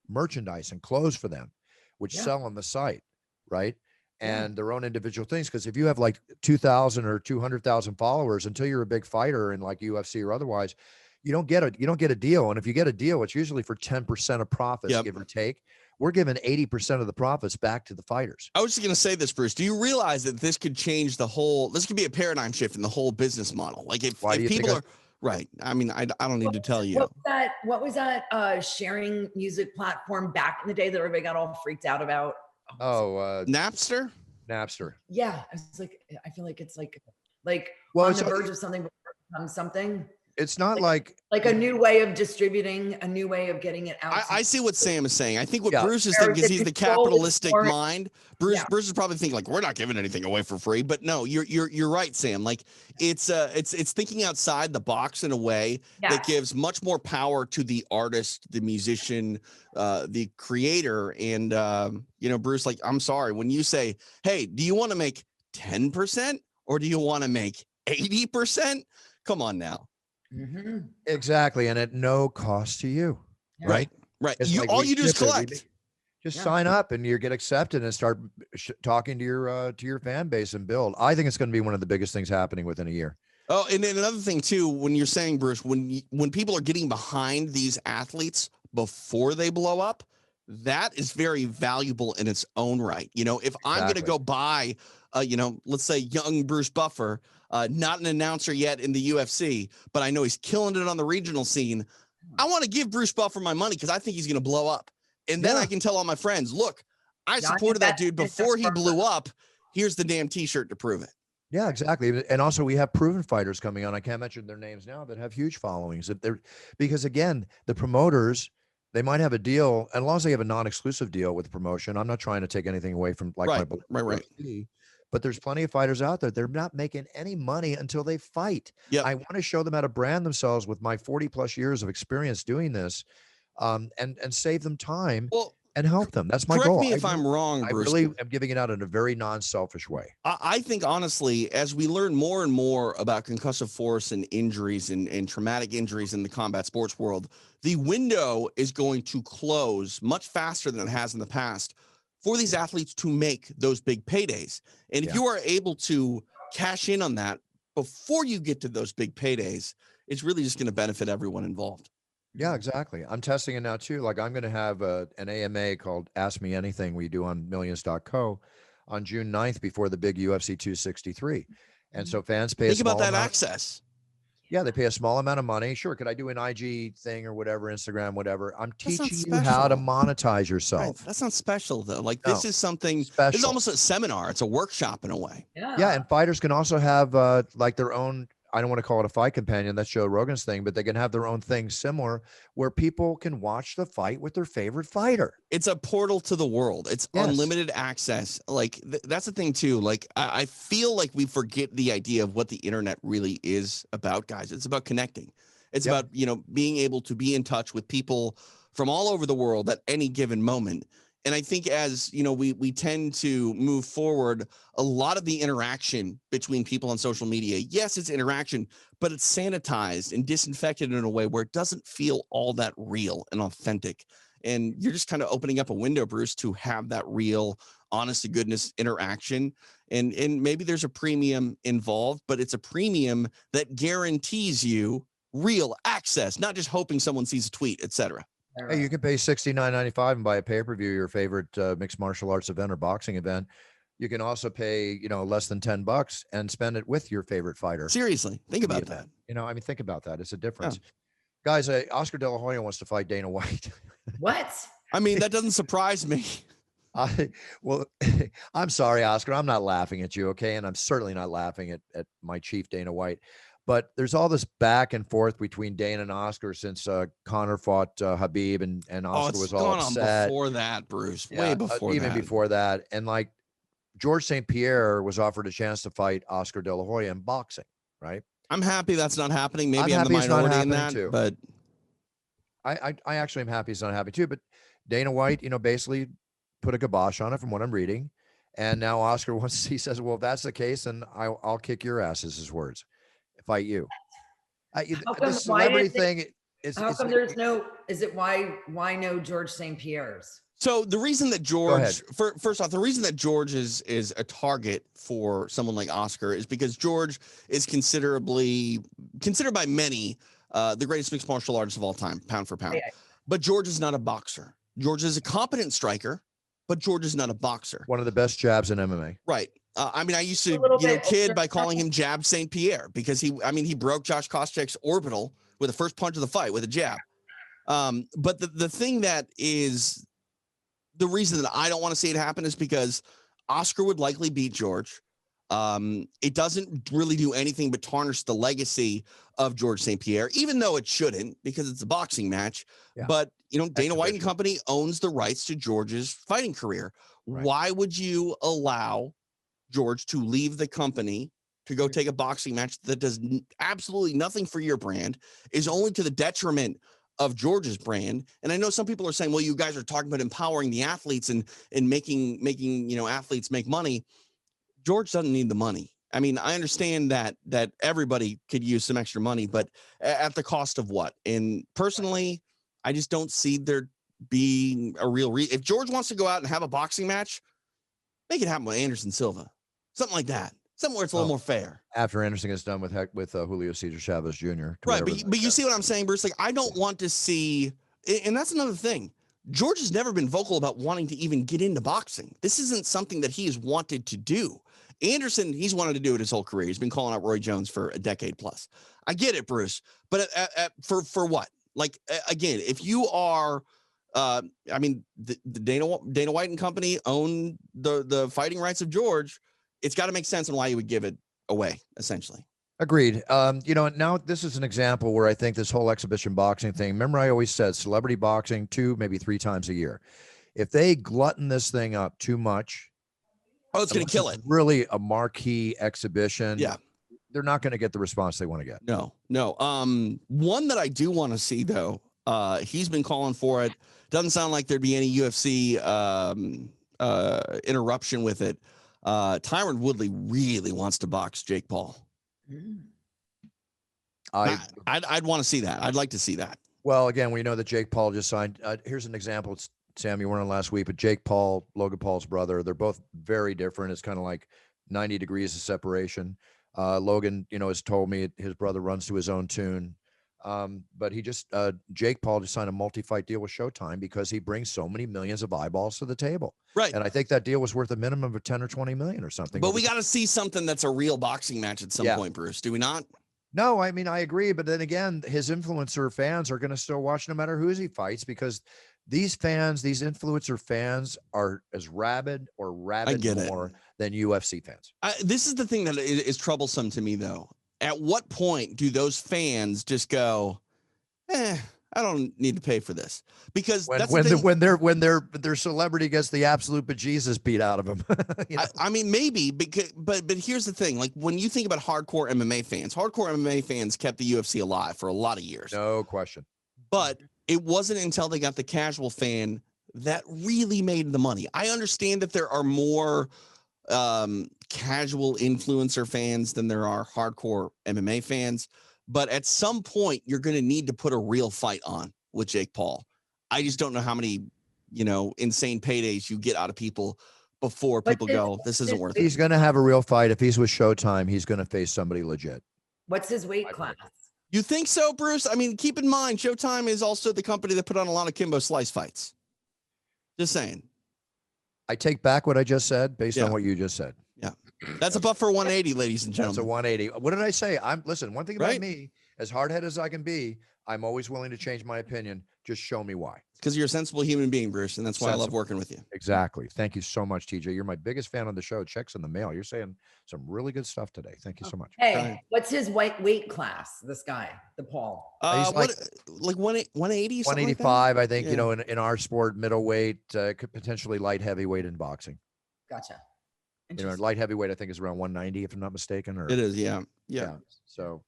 merchandise and clothes for them, which Yeah. sell on the site, right? Yeah. And their own individual things. Because if you have like 2,000 or 200,000 followers, until you're a big fighter in like UFC or otherwise, you don't get a deal. And if you get a deal, it's usually for 10% of profits, Yep. give or take. We're giving 80% of the profits back to the fighters. I was just going to say this, Bruce. Do you realize that this could change this could be a paradigm shift in the whole business model? Like if people are right. I mean, I don't need to tell you. What was that sharing music platform back in the day that everybody got all freaked out about? Napster? Napster. Yeah. I was like, I feel like it's like well, on the verge of something becomes something. It's not like a new way of distributing, a new way of getting it out. I see what Sam is saying. I think what Bruce is thinking, because he's the capitalistic mind. Bruce is probably thinking like, we're not giving anything away for free. But no, you're right, Sam. Like it's thinking outside the box in a way that gives much more power to the artist, the musician, the creator. And Bruce, like, I'm sorry, when you say, hey, do you want to make 10% or do you want to make 80%? Come on now. Mm-hmm. Exactly, and at no cost to you, right? All you do is collect. Just sign up, and you get accepted, and start talking to your fan base and build. I think it's going to be one of the biggest things happening within a year. Oh, and then another thing too, when you're saying, Bruce, when people are getting behind these athletes before they blow up, that is very valuable in its own right. If I'm going to go buy, let's say young Bruce Buffer. Not an announcer yet in the UFC, but I know he's killing it on the regional scene. I want to give Bruce Buffer my money because I think he's going to blow up. And then I can tell all my friends, look, I supported that dude before he blew up. Here's the damn T-shirt to prove it. Yeah, exactly. And also we have proven fighters coming on. I can't mention their names now that have huge followings. Because again, the promoters, they might have a deal, and as long as they have a non-exclusive deal with the promotion, I'm not trying to take anything away from right. But there's plenty of fighters out there. They're not making any money until they fight. Yep. I want to show them how to brand themselves with my 40 plus years of experience doing this, and save them time and help them. That's my goal. Correct me if I'm wrong, Bruce. I really am giving it out in a very non-selfish way. I think, honestly, as we learn more and more about concussive force and injuries and traumatic injuries in the combat sports world, the window is going to close much faster than it has in the past for these athletes to make those big paydays. And if you are able to cash in on that before you get to those big paydays, it's really just going to benefit everyone involved. Yeah, exactly. I'm testing it now too. Like I'm going to have an AMA called Ask Me Anything we do on millions.co on June 9th before the big UFC 263. And so fans pay Think about that access. Yeah, they pay a small amount of money. Sure, could I do an IG thing or whatever, Instagram, whatever? I'm teaching you how to monetize yourself. Right. That's not special though. Like this is something special. This is almost a seminar. It's a workshop in a way. Yeah, and fighters can also have like their own, I don't want to call it a fight companion, that's Joe Rogan's thing, but they can have their own thing similar where people can watch the fight with their favorite fighter. It's a portal to the world. It's unlimited access. Like that's the thing too. Like I feel like we forget the idea of what the internet really is about, guys. It's about connecting. It's about, being able to be in touch with people from all over the world at any given moment. And I think as, we tend to move forward, a lot of the interaction between people on social media, yes, it's interaction, but it's sanitized and disinfected in a way where it doesn't feel all that real and authentic. And you're just kind of opening up a window, Bruce, to have that real, honest to goodness interaction. And maybe there's a premium involved, but it's a premium that guarantees you real access, not just hoping someone sees a tweet, etc. Hey, you can pay $69.95 and buy a pay-per-view, your favorite mixed martial arts event or boxing event. You can also pay, less than $10 and spend it with your favorite fighter. Seriously, think about that. Think about that. It's a difference. Yeah. Guys, Oscar De La Hoya wants to fight Dana White. What? I mean, that doesn't surprise me. I'm sorry, Oscar. I'm not laughing at you, okay? And I'm certainly not laughing at my chief, Dana White. But there's all this back and forth between Dana and Oscar since Conor fought Habib and Oscar was all upset. Before that, Bruce, way before even before that. And like George St. Pierre was offered a chance to fight Oscar De La Hoya in boxing, right? I'm happy that's not happening. Maybe I'm the minority in that, too. But I actually am happy it's not happening too. But Dana White, basically put a kibosh on it from what I'm reading. And now Oscar wants, he says, well, if that's the case, then I'll kick your ass, is his words. Fight you. How come, This celebrity thing how come there's no, is it why no George St. Pierre's? So the reason that George, first off, the reason that George is a target for someone like Oscar is because George is considered by many the greatest mixed martial artist of all time, pound for pound. Yeah. But George is not a boxer. George is a competent striker, but George is not a boxer. One of the best jabs in MMA. Right. I mean, I used to, kid by calling him Jab St. Pierre because he broke Josh Koscheck's orbital with the first punch of the fight with a jab. But the thing that is the reason that I don't want to see it happen is because Oscar would likely beat George. It doesn't really do anything but tarnish the legacy of George St. Pierre, even though it shouldn't because it's a boxing match. Yeah. But, Dana White and Company owns the rights to George's fighting career. Right. Why would you allow George to leave the company to go take a boxing match that does absolutely nothing for your brand, is only to the detriment of George's brand? And I know some people are saying, well, you guys are talking about empowering the athletes and making athletes make money. George doesn't need the money. I mean, I understand that everybody could use some extra money, but at the cost of what? And personally, I just don't see there being a real if George wants to go out and have a boxing match, make it happen with Anderson Silva, something like that. Somewhere it's a little more fair. After Anderson gets done with Julio Cesar Chavez Jr. Right, but you see what I'm saying, Bruce? Like, I don't want to see, and that's another thing. George has never been vocal about wanting to even get into boxing. This isn't something that he has wanted to do. Anderson, he's wanted to do it his whole career. He's been calling out Roy Jones for a decade plus. I get it, Bruce, but for what? Like, again, if you are, the Dana White and Company own the fighting rights of George, it's got to make sense on why you would give it away, essentially. Agreed. Now this is an example where I think this whole exhibition boxing thing, remember I always said celebrity boxing 2, maybe 3 times a year. If they glutton this thing up too much, it's going to kill it. Really a marquee exhibition. Yeah. They're not going to get the response they want to get. No. One that I do want to see though, he's been calling for it. Doesn't sound like there'd be any UFC interruption with it. Tyron Woodley really wants to box Jake Paul. I'd want to see that. I'd like to see that. Well, again, we know that Jake Paul just signed. Here's an example. It's Sam, you weren't on last week, but Jake Paul, Logan Paul's brother, they're both very different. It's kind of like 90 degrees of separation. Logan, has told me his brother runs to his own tune. But Jake Paul just signed a multi-fight deal with Showtime because he brings so many millions of eyeballs to the table. Right. And I think that deal was worth a minimum of 10 or 20 million or something. But we got to see something that's a real boxing match at some point, Bruce. Do we not? No, I mean, I agree. But then again, his influencer fans are going to still watch no matter who he fights because these influencer fans are as rabid or rabid more than UFC fans. This is the thing that is troublesome to me, though. At what point do those fans just go, I don't need to pay for this? Because when their celebrity gets the absolute bejesus beat out of them. I mean, maybe, but here's the thing. Like, when you think about hardcore MMA fans kept the UFC alive for a lot of years. No question. But it wasn't until they got the casual fan that really made the money. I understand that there are more casual influencer fans than there are hardcore MMA fans, but at some point you're going to need to put a real fight on with Jake Paul. I just don't know how many, insane paydays you get out of people before people go, this isn't worth it. He's going to have a real fight. If he's with Showtime, he's going to face somebody legit. What's his weight class? You think so, Bruce? I mean, keep in mind, Showtime is also the company that put on a lot of Kimbo Slice fights. Just saying. I take back what I just said based on what you just said. Yeah. That's a Buffer 180, ladies and gentlemen. That's a 180. What did I say? Listen, one thing about me, as hard-headed as I can be, I'm always willing to change my opinion. Just show me why. Because you're a sensible human being, Bruce, and that's why I love working with you. Exactly. Thank you so much, TJ. You're my biggest fan on the show. Checks in the mail. You're saying some really good stuff today. Thank you so much. Hey, what's his weight class? This guy, the Paul. He's like 180, 185, like I think. Yeah. In our sport, middleweight, could potentially light heavyweight in boxing. Gotcha. Light heavyweight, I think, is around 190, if I'm not mistaken. Or it is, yeah. So,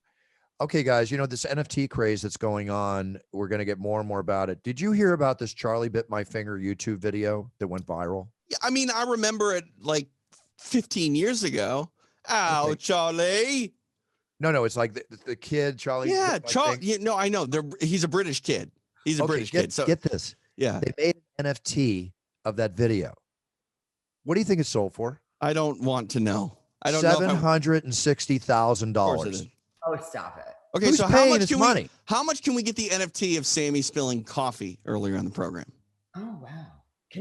Okay, guys, this NFT craze that's going on, we're going to get more and more about it. Did you hear about this Charlie Bit My Finger YouTube video that went viral? Yeah, I mean, I remember it like 15 years ago. Ow, Okay. Charlie. No, it's like the kid, Charlie. Yeah, Bit My Charlie. Finger. Yeah, no, I know. He's a British kid. He's a British kid. So get this. yeah, They made an NFT of that video. What do you think it sold for? I don't want to know. I don't know. $760,000. Oh, stop it. Okay, Who's so paying his money? How much can we get the NFT of Sammy spilling coffee earlier in the program? Oh, wow.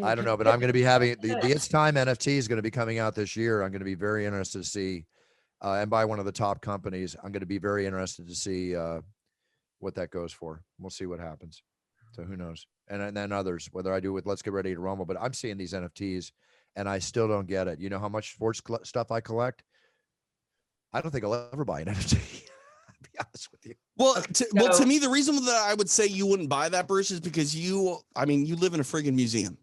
I don't know, but I'm going to be having the It's Time NFT is going to be coming out this year. I'm going to be very interested to see, and by one of the top companies, I'm going to be very interested to see what that goes for. We'll see what happens. So who knows? And then others, whether I do with Let's Get Ready to Rumble, but I'm seeing these NFTs and I still don't get it. You know how much sports stuff I collect? I don't think I'll ever buy an NFT. I'll be honest with you. Well, to me, the reason that I would say you wouldn't buy that, Bruce, is because you live in a friggin' museum.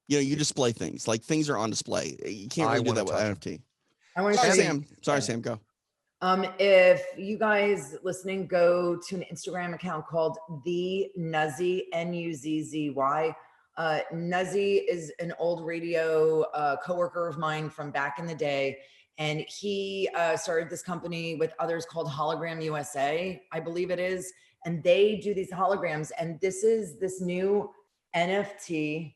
You display things. Like, things are on display. You can't really do that with NFT. I want to Sorry, say, Sam. Sorry, Sam. Go. If you guys listening, go to an Instagram account called The Nuzzy, Nuzzy. Nuzzy is an old radio coworker of mine from back in the day. And he started this company with others called Hologram USA, I believe it is. And they do these holograms. And this is this new NFT.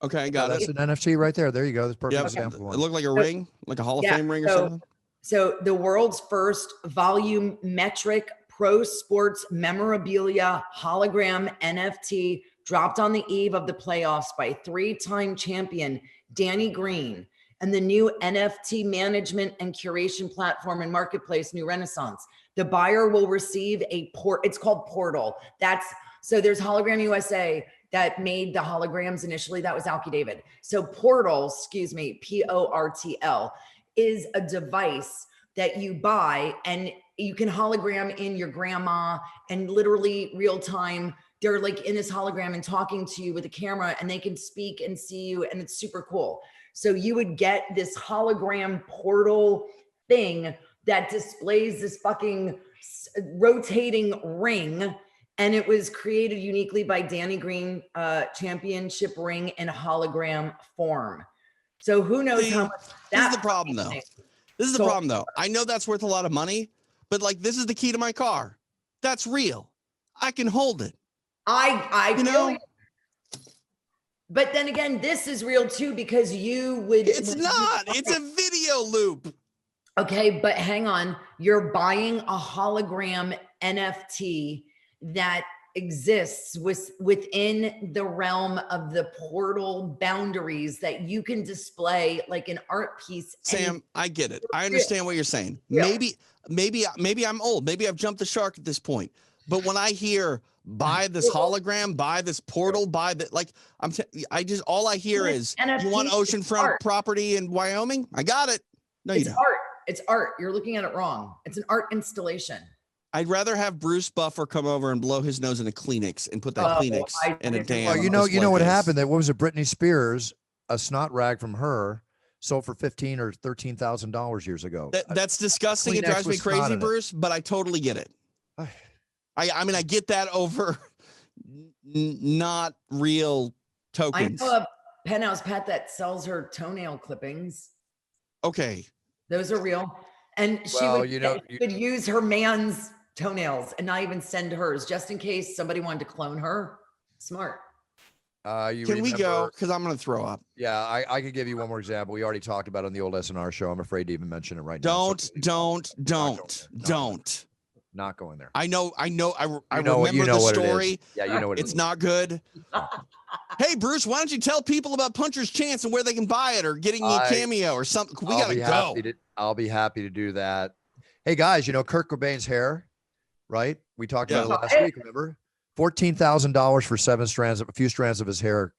Okay, got it. That's an NFT right there. There you go. That's perfect example. It looked like a ring, like a Hall of Fame ring or something. So the world's first volumetric pro sports memorabilia hologram NFT dropped on the eve of the playoffs by three-time champion Danny Green and the new NFT management and curation platform and marketplace, New Renaissance. The buyer will receive it's called Portal. So there's Hologram USA that made the holograms initially. That was Alki David. So Portal, Portl, is a device that you buy and you can hologram in your grandma and literally real time. They're like in this hologram and talking to you with a camera and they can speak and see you. And it's super cool. So you would get this hologram portal thing that displays this fucking rotating ring. And it was created uniquely by Danny Green, championship ring in hologram form. So who knows how much this is the problem, though. This is the problem, though. I know that's worth a lot of money, but like, this is the key to my car. That's real. I can hold it. I feel you. But then again, this is real too, because you would. It's not. It's a video loop. Okay, but hang on. You're buying a hologram NFT that exists within the realm of the portal boundaries that you can display like an art piece. Sam, I get it. I understand what you're saying. Yeah. Maybe I'm old. Maybe I've jumped the shark at this point. But when I hear buy this hologram, buy this portal, buy that, like all I hear is NFT, you want oceanfront property in Wyoming? I got it. No, you don't. It's art. You're looking at it wrong. It's an art installation. I'd rather have Bruce Buffer come over and blow his nose in a Kleenex and put that Kleenex in a damn. Well, you know what happened? What was it? Britney Spears, a snot rag from her, sold for $15,000 or $13,000 years ago. That's disgusting. It drives me crazy, Bruce. But I totally get it. I mean, I get that over not real tokens. I know a Penthouse pet that sells her toenail clippings. Okay, those are real, and she would use her man's toenails and not even send hers, just in case somebody wanted to clone her. Smart. Can we go? Because I'm going to throw up. Yeah, I could give you one more example. We already talked about it on the old SNR show. I'm afraid to even mention it right now. Don't. Not going there. I know. I remember the story. Yeah, you know what it is. It's not good. Hey, Bruce, why don't you tell people about Puncher's Chance and where they can buy it or getting a cameo or something? We got to go. I'll be happy to do that. Hey, guys, Kurt Cobain's hair, right? We talked about it last week, remember? $14,000 for a few strands of his hair,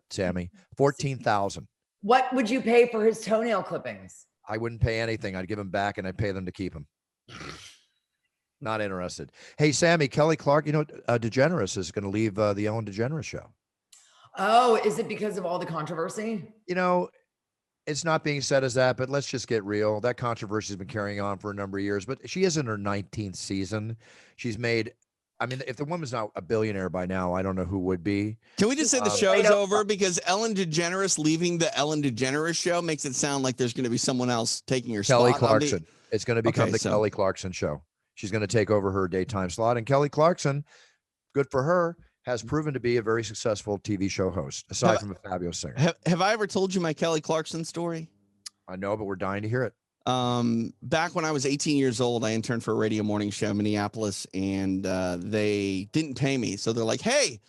Sammy. $14,000. What would you pay for his toenail clippings? I wouldn't pay anything. I'd give them back and I'd pay them to keep them. Not interested. Hey, Sammy, Kelly Clark, DeGeneres is going to leave the Ellen DeGeneres show. Oh, is it because of all the controversy? it's not being said as that, but let's just get real. That controversy has been carrying on for a number of years, but she is in her 19th season. She's made, I mean, if the woman's not a billionaire by now, I don't know who would be. Can we just say the Um, show's over? Because Ellen DeGeneres leaving the Ellen DeGeneres show makes it sound like there's going to be someone else taking her Kelly spot. Clarkson. It's going to become Okay, the so- Kelly Clarkson show. She's going to take over her daytime slot. And Kelly Clarkson, good for her, has proven to be a very successful TV show host, aside from a fabulous singer. Have I ever told you my Kelly Clarkson story? I know, but we're dying to hear it. Back when I was 18 years old, I interned for a radio morning show in Minneapolis, and they didn't pay me. So they're like, hey,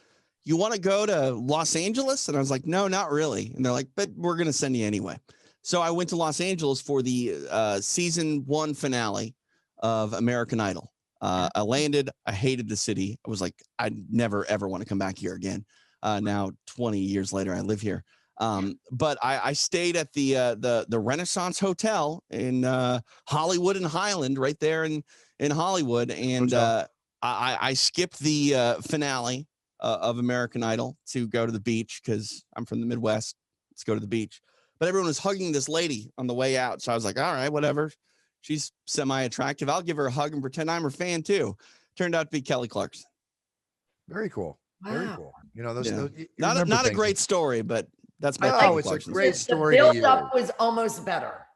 you want to go to Los Angeles? And I was like, no, not really. And they're like, but we're going to send you anyway. So I went to Los Angeles for the season 1 finale of American Idol. I landed. I hated the city. I was like, I never, ever want to come back here again. Now, 20 years later, I live here. But I stayed at the Renaissance Hotel in Hollywood and Highland, right there in Hollywood. And I skipped the finale of American Idol to go to the beach because I'm from the Midwest. Let's go to the beach. But everyone was hugging this lady on the way out. So I was like, all right, whatever. She's semi-attractive. I'll give her a hug and pretend I'm her fan too. Turned out to be Kelly Clarkson. Very cool. Very Wow. cool. You know, those, Yeah. you Not remember a things. great story, but that's my No, Kelly it's a Clarkson great story. story The to build up you. was almost better.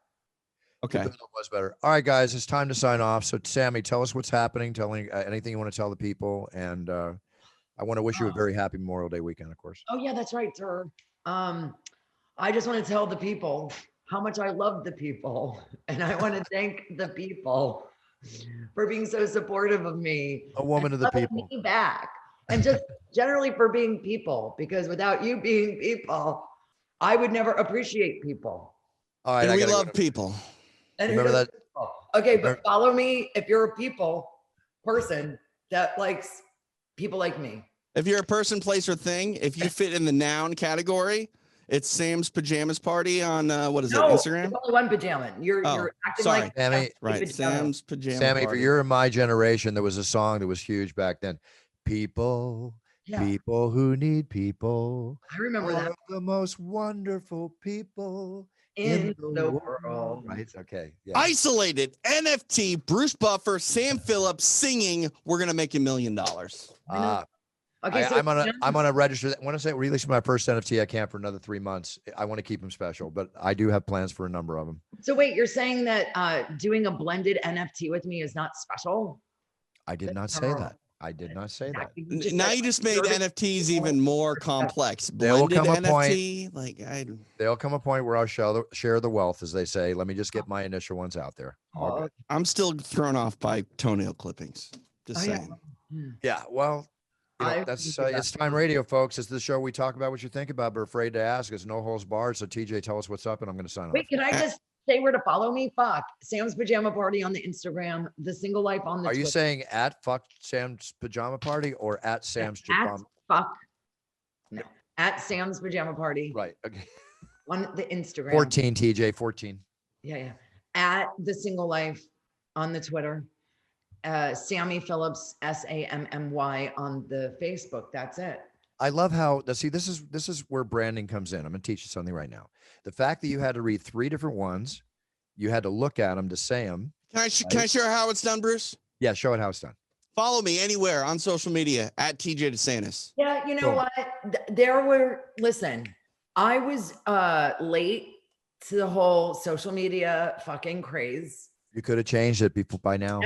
Okay. The build-up was better. All right, guys, it's time to sign off. So, Sammy, tell us what's happening. Telling anything you want to tell the people, and I want to wish you a very happy Memorial Day weekend, of course. Oh yeah, that's right, sir. I just want to tell the people how much I love the people, and I want to thank the people for being so supportive of me. A woman and of the loving people. me back, and just generally for being people. Because without you being people, I would never appreciate people. All right, And I we gotta go love to- people. And who Remember doesn't that? people? Okay, but Remember- follow me if you're a people person that likes people like me. If you're a person, place, or thing, if you fit in the noun category, it's Sam's Pajamas Party on what is it, Instagram? There's only one pajama. You're Oh, acting sorry. like Sammy, Right, pajama. Sam's Pajama Sammy, Party. for you're in my generation, there was a song that was huge back then. People, Yeah, people who need people. I remember One that of the most wonderful people in the world. Right? Okay. Yeah. Isolated NFT, Bruce Buffer, Sam Phillips singing, we're going to make $1 million. Okay, so I'm gonna register that. When I say release my first NFT, I can't for another 3 months. I want to keep them special, but I do have plans for a number of them. so wait, you're saying that doing a blended NFT with me is not special? I did not say that. I did not say that. Now you just made NFTs even more complex. There will Blended come a point- NFT, like There'll come a point where I'll share the wealth, as they say. Let me just get my initial ones out there. All good. I'm still thrown off by toenail clippings. Just Oh, yeah. saying. Yeah. Well, you know, I that's appreciate that. it's time radio, folks. It's the show we talk about what you think about, but afraid to ask. It's no holes barred. So TJ, tell us what's up, and I'm going to sign off. Wait, can I just say where to follow me? Fuck. Sam's Pajama Party on the Instagram, The Single Life on the Are you Twitter. saying at fuck Sam's pajama party or at Sam's at pajama? fuck? No, at Sam's Pajama Party Right. Okay. on the Instagram. 14 TJ 14. Yeah. At The Single Life on the Twitter. Sammy Phillips, SAMMY on the Facebook. That's it. I love how see this is where branding comes in. I'm going to teach you something right now. The fact that you had to read 3 different ones, you had to look at them to say them. Can I share how it's done, Bruce? Yeah, show it how it's done. Follow me anywhere on social media at TJ DeSantis. Yeah, you know Boom. what? Listen, I was late to the whole social media fucking craze. You could have changed it before by now.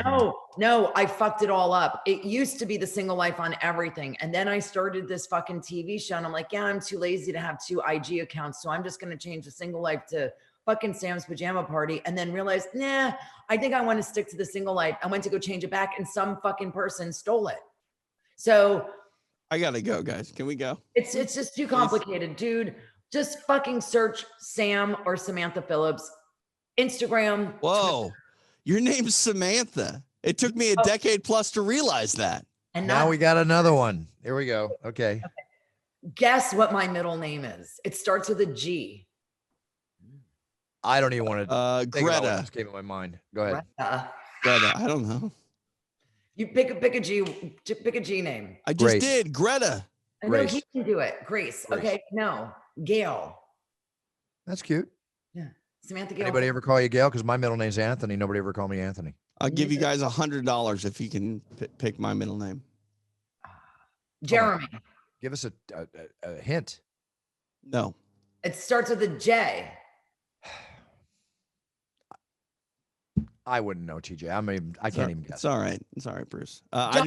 No, I fucked it all up. It used to be The Single Life on everything. And then I started this fucking TV show and I'm like, yeah, I'm too lazy to have 2 IG accounts. So I'm just going to change The Single Life to fucking Sam's Pajama Party. And then realized, nah, I think I want to stick to The Single Life. I went to go change it back and some fucking person stole it. So I gotta go, guys. Can we go? it's just too complicated, dude. Just fucking search Sam or Samantha Phillips, Instagram. Whoa, your name's Samantha. It took me a decade plus to realize that. And Now we got another one. Here we go. Okay. guess what my middle name is. It starts with a G. I don't even want to think about what Greta. just came in my mind. Go ahead. Greta. I don't know. You pick a G name. I just Grace. did. Greta. I know Grace. he can do it. Grace. Grace. Okay. No. Gail. That's cute. Yeah. Samantha Gail. Anybody ever call you Gail? Because my middle name's Anthony. Nobody ever called me Anthony. I'll give you guys $100 if you can pick my middle name. Jeremy. Give us a hint. No. It starts with a J. I wouldn't know, TJ. I can't even guess. It's all right. It's all right, Bruce. I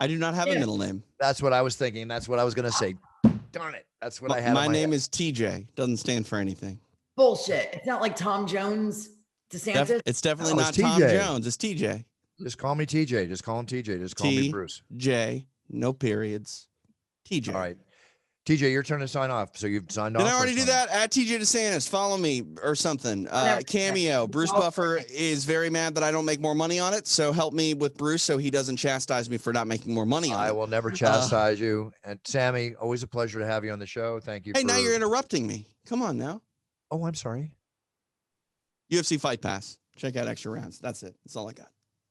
do not have a middle name. That's what I was thinking. That's what I was gonna say. Darn it. That's what I had. My name is TJ. Doesn't stand for anything. Bullshit. It's not like Tom Jones, DeSantis. It's definitely No, not it's Tom TJ. Jones. It's TJ. Just call me TJ. Just call him TJ. Just call me Bruce. TJ. No periods. TJ. All right. TJ, your turn to sign off. So you've signed off. Did I already do that? At TJ DeSantis, follow me or something. Cameo. Bruce Buffer is very mad that I don't make more money on it. So help me with Bruce so he doesn't chastise me for not making more money on it. I will never chastise you. And Sammy, always a pleasure to have you on the show. Thank you. Hey, now you're interrupting me. Come on now. Oh, I'm sorry. UFC Fight Pass. Check out extra rounds. That's it. That's all I got.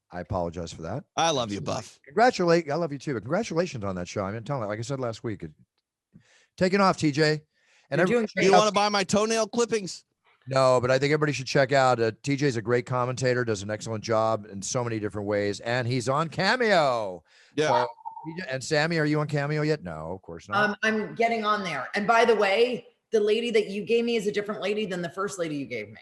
I apologize for that. I love you, Buff. I love you too. But congratulations on that show. I mean, tell me, like I said last week, taking off, TJ. And You're doing You want to buy my toenail clippings? No, but I think everybody should check out. TJ's a great commentator, does an excellent job in so many different ways, and he's on Cameo. Yeah. So, and Sammy, are you on Cameo yet? No, of course not. I'm getting on there. And by the way, the lady that you gave me is a different lady than the first lady you gave me.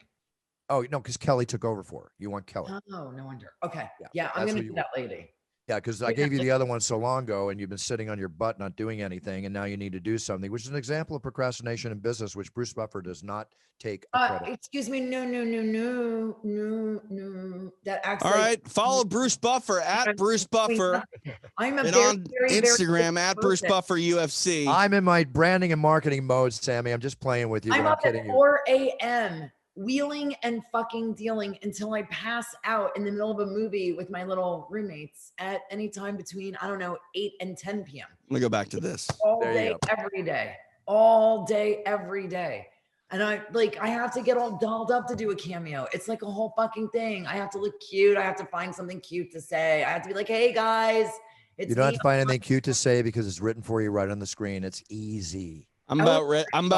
Oh no, because Kelly took over for her. You want Kelly? Oh, no wonder. Okay. Yeah, Yeah, I'm that's gonna who do that lady. Yeah, because I gave you the other one so long ago, and you've been sitting on your butt not doing anything, and now you need to do something, which is an example of procrastination in business, which Bruce Buffer does not take credit. Excuse me. No. That actually. All right. Follow Bruce Buffer at Bruce Buffer. I'm a And very, on very, very Instagram at Bruce person. Buffer UFC. I'm in my branding and marketing mode, Sammy. I'm just playing with you. I'm but up I'm at kidding you. 4 a.m. wheeling and fucking dealing until I pass out in the middle of a movie with my little roommates at any time between, I don't know, 8 and 10 p.m. Let me go back to this. All There you day, go. every day. All day, every day. And I have to get all dolled up to do a cameo. It's like a whole fucking thing. I have to look cute. I have to find something cute to say. I have to be like, hey guys, it's You don't have me. to find anything cute to say because it's written for you right on the screen. It's easy. I'm about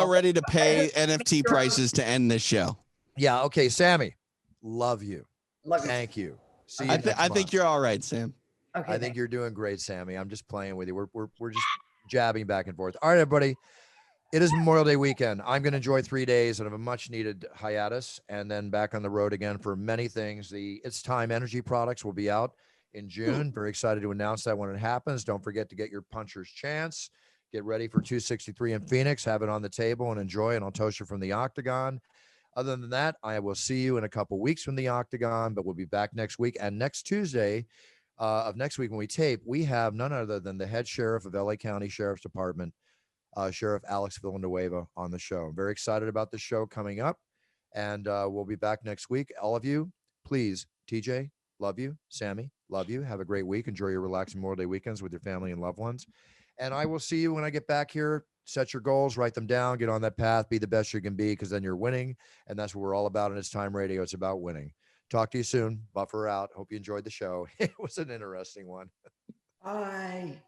ready to pay NFT prices to end this show. Yeah. Okay, Sammy. Love you. Love you. Thank you. See you I next think month. you're all right, Sam. Okay, I think thanks. you're doing great, Sammy. I'm just playing with you. We're just jabbing back and forth. All right, everybody. It is Memorial Day weekend. I'm going to enjoy 3 days of a much needed hiatus and then back on the road again for many things. The It's Time energy products will be out in June. Very excited to announce that when it happens. Don't forget to get your puncher's chance. Get ready for 263 in Phoenix. Have it on the table and enjoy, and I'll toast you from the Octagon. Other than that, I will see you in a couple weeks from the Octagon, but we'll be back next week. And next Tuesday of next week when we tape, we have none other than the head sheriff of LA County Sheriff's Department, Sheriff Alex Villanueva, on the show. I'm very excited about this show coming up, and we'll be back next week. All of you, please, TJ, love you. Sammy, love you. Have a great week. Enjoy your relaxing Memorial Day weekends with your family and loved ones. And I will see you when I get back here. Set your goals, write them down, get on that path, be the best you can be, because then you're winning. And that's what we're all about in It's Time Radio. It's about winning. Talk to you soon. Buffer out. Hope you enjoyed the show. It was an interesting one. Bye.